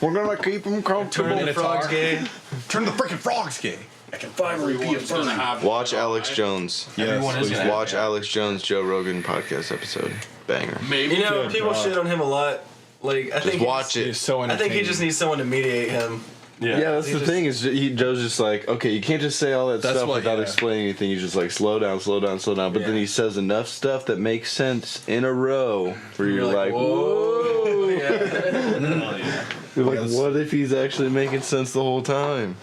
gonna keep them comfortable. Frogs gay. Turn the freaking frogs gay. I can finally be a Everyone's gonna furry. have Watch one, Alex right? Jones. Everyone is please. gonna Watch Alex Jones Joe Rogan podcast episode. Banger. Maybe. People God. shit on him a lot. Like I think Just watch it. It's so I entertaining. think he just needs someone to mediate him. Yeah, that's the thing. Is Joe's just like, okay, you can't just say all that That's stuff what- without yeah. explaining anything. He's just like, slow down. But then he says enough stuff that makes sense in a row where you're like, whoa. Yeah. You're like, what if he's actually making sense the whole time?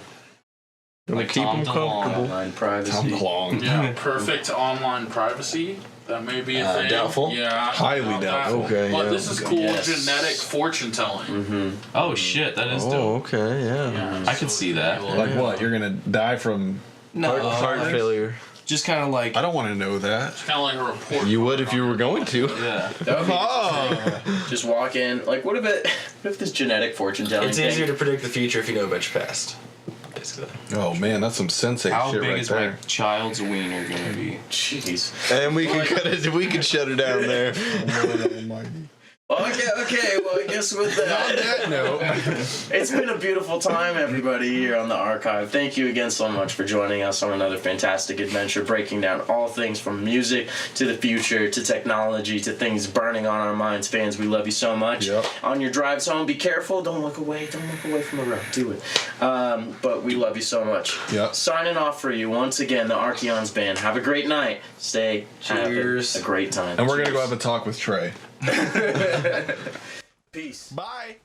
Like keep Tom him DeLonge. comfortable. Online privacy. Tom DeLonge. Yeah, perfect online privacy. That may be a thing. Doubtful? Yeah, Highly doubt that. doubtful. Okay, But yeah. this is cool Yes. genetic fortune telling. Oh shit, that is Oh, dope. okay, yeah. Yeah, I can see that. Like what? You're gonna die from? No, Heart failure. just kind of like I don't want to know that. It's kind of like a report. You would if you were going to. yeah. That would be Oh, just walk in. Like, what if this genetic fortune telling It's thing? easier to predict the future if you know about your past. Basically. oh man, that's some sensei How shit big right is there. my child's wiener gonna be? Jeez. And we can cut it. We can shut her down there. Okay. Well, I guess with that, No. it's been a beautiful time, everybody, here on the Arc Hive. Thank you again so much for joining us on another fantastic adventure, breaking down all things from music to the future to technology to things burning on our minds. Fans, we love you so much. Yep. On your drives home, be careful. Don't look away. Don't look away from the road. Do it. But we love you so much. Yep. Signing off for you once again, the Archeon's Band. Have a great night. Stay Cheers. having a great time. And we're gonna Cheers. go have a talk with Trey. Peace. Bye.